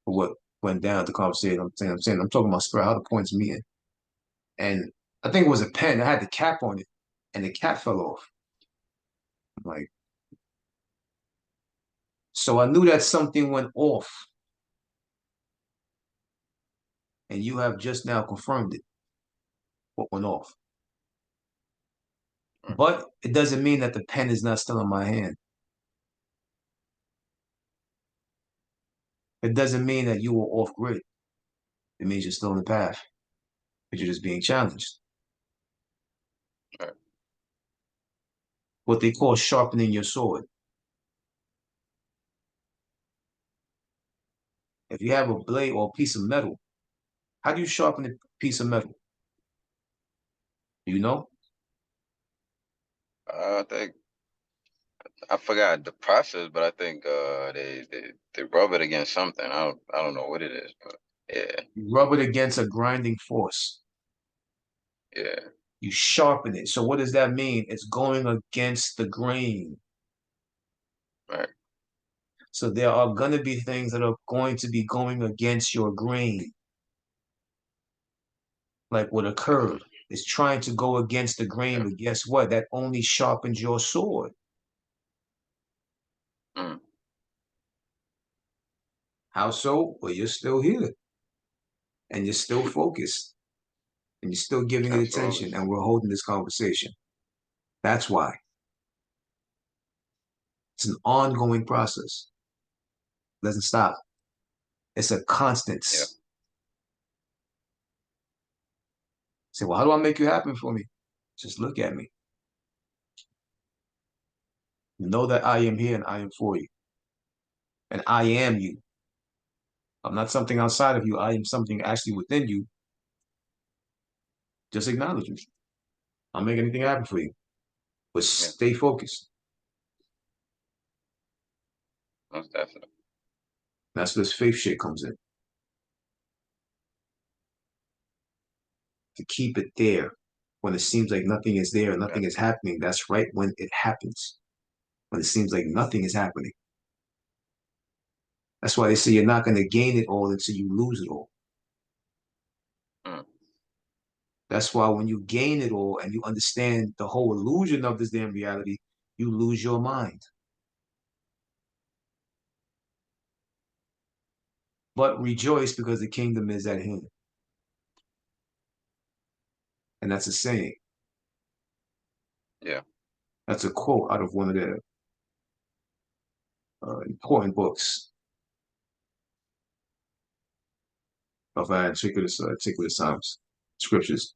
For what went down at the conversation. I'm talking about spirit, how the points meeting. And I think it was a pen. I had the cap on it. And the cap fell off. I'm like, so I knew that something went off. And you have just now confirmed it. What went off. Mm. But it doesn't mean that the pen is not still in my hand. It doesn't mean that you were off grid. It means you're still in the path, but you're just being challenged. Right. What they call sharpening your sword. If you have a blade or a piece of metal, how do you sharpen a piece of metal? Do you know? I think I forgot the process, but I think they rub it against something. I don't know what it is, but yeah, You rub it against a grinding force. yeah, You sharpen it. So what does that mean? It's going against the grain. right. So there are going to be things that are going to be going against your grain. Like what occurred is trying to go against the grain, Yeah. but guess what? That only sharpens your sword. Mm. How so? Well, you're still here and you're still focused and you're still giving it Absolutely. attention and we're holding this conversation. That's why. It's an ongoing process. It doesn't stop. It's a constant. Yeah. Say, well, how do I make you happy for me? Just look at me. Know that I am here and I am for you. And I am you. I'm not something outside of you. I am something actually within you. Just acknowledge me. I'll make anything happen for you. But Yeah. stay focused. Most definitely. That's where this faith shit comes in. To keep it there when it seems like nothing is there, Yeah. nothing is happening. That's right when it happens. When it seems like nothing is happening. That's why they say you're not going to gain it all until you lose it all. Mm. That's why when you gain it all and you understand the whole illusion of this damn reality, you lose your mind. But rejoice because the kingdom is at hand. And that's a saying. Yeah. That's a quote out of one of the important books of particular times, scriptures.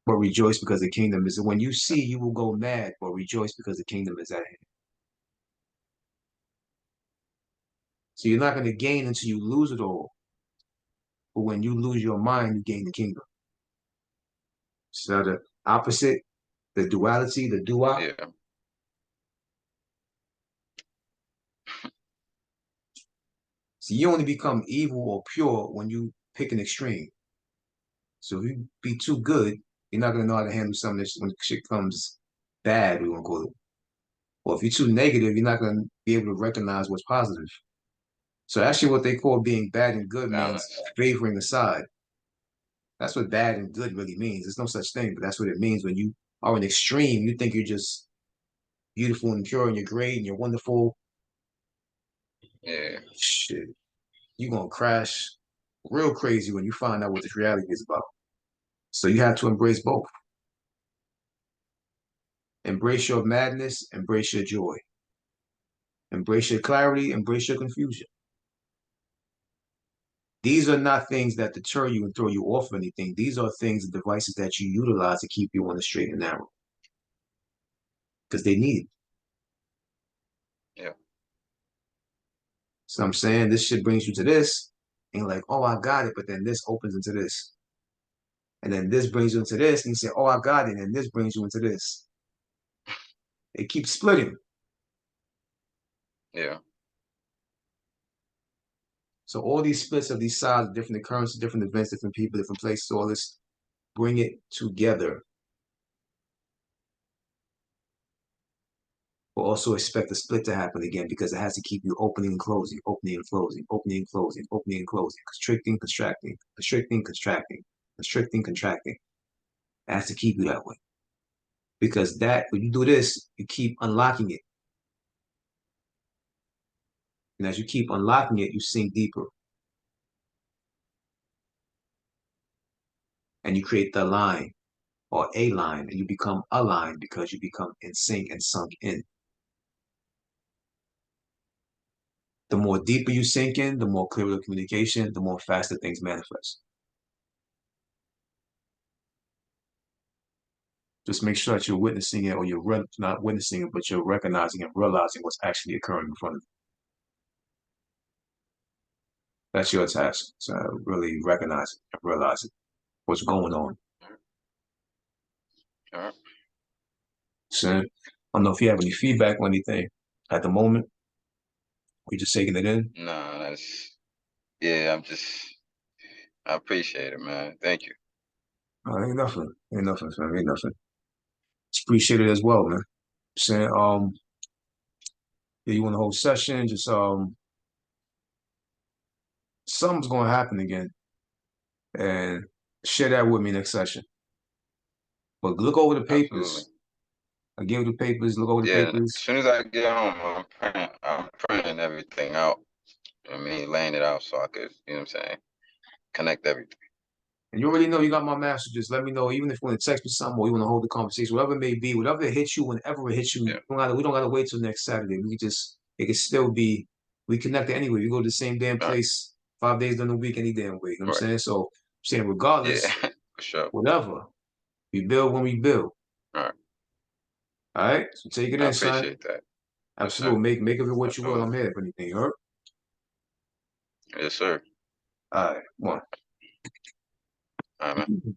But rejoice because the kingdom is. When you see, you will go mad, but rejoice because the kingdom is at hand. So you're not going to gain until you lose it all. But when you lose your mind, you gain the kingdom. So the opposite, the duality, the duop. Yeah. So you only become evil or pure when you pick an extreme. So if you be too good, you're not going to know how to handle something when shit comes bad, we want to call it. Or if you're too negative, you're not going to be able to recognize what's positive. So actually what they call being bad and good means balance. favoring a side. That's what bad and good really means. There's no such thing, but that's what it means when you are an extreme. You think you're just beautiful and pure and you're great and you're wonderful. Yeah, Shit, you're gonna crash real crazy when you find out what this reality is about. So you have to embrace both. Embrace your madness, embrace your joy. Embrace your clarity, embrace your confusion. These are not things that deter you and throw you off anything. These are things and devices that you utilize to keep you on the straight and narrow because they need it. yeah, So I'm saying this shit brings you to this, and you're like, oh, I got it, but then this opens into this. And then this brings you into this, and you say, oh, I got it, and this brings you into this. It keeps splitting. yeah, So all these splits of these sides, different occurrences, different events, different people, different places, all this, bring it together. But also expect the split to happen again because it has to keep you opening and closing, opening and closing, opening and closing, opening and closing, constricting, contracting, constricting, contracting, constricting, contracting. It has to keep you that way. Because that, when you do this, you keep unlocking it. And as you keep unlocking it, you sink deeper. And you create the line or a line, and you become aligned because you become in sync and sunk in. The more deeper you sink in, the more clearer the communication, the more faster things manifest. Just make sure that you're witnessing it or you're not witnessing it, but you're recognizing and realizing what's actually occurring in front of you. That's your task. So really recognize it and realize it, what's going on. all right. So I don't know if you have any feedback or anything at the moment. We're just taking it in. Nah, that's yeah. I appreciate it, man. Thank you. Ain't nothing. Ain't nothing, man. Ain't nothing. Just appreciate it as well, man. Saying, yeah, you want the whole session, just something's gonna happen again. And share that with me next session. But look over the Absolutely. papers. I give you the papers, look over the Yeah. As papers. soon as I get home, I'm printing everything out. I mean, laying it out so I could, you know what I'm saying, connect everything. And you already know you got my master. Just let me know, even if you want to text me something or you want to hold the conversation, whatever it may be, whatever it hits you, whenever it hits you, Yeah. we don't gotta wait till next Saturday. We just it can still be we connected anyway. We go to the same damn All right. place 5 days during the week, any damn way. You know what I'm Right. saying? So I'm saying Yeah. regardless, For sure. whatever. We build when we build. All right. All right? So take it I in, son. appreciate that. Yes, sir. Absolutely. Make of it what you will. Absolutely. I'm here if anything. You heard? Yes, sir. All right, one. All right, man.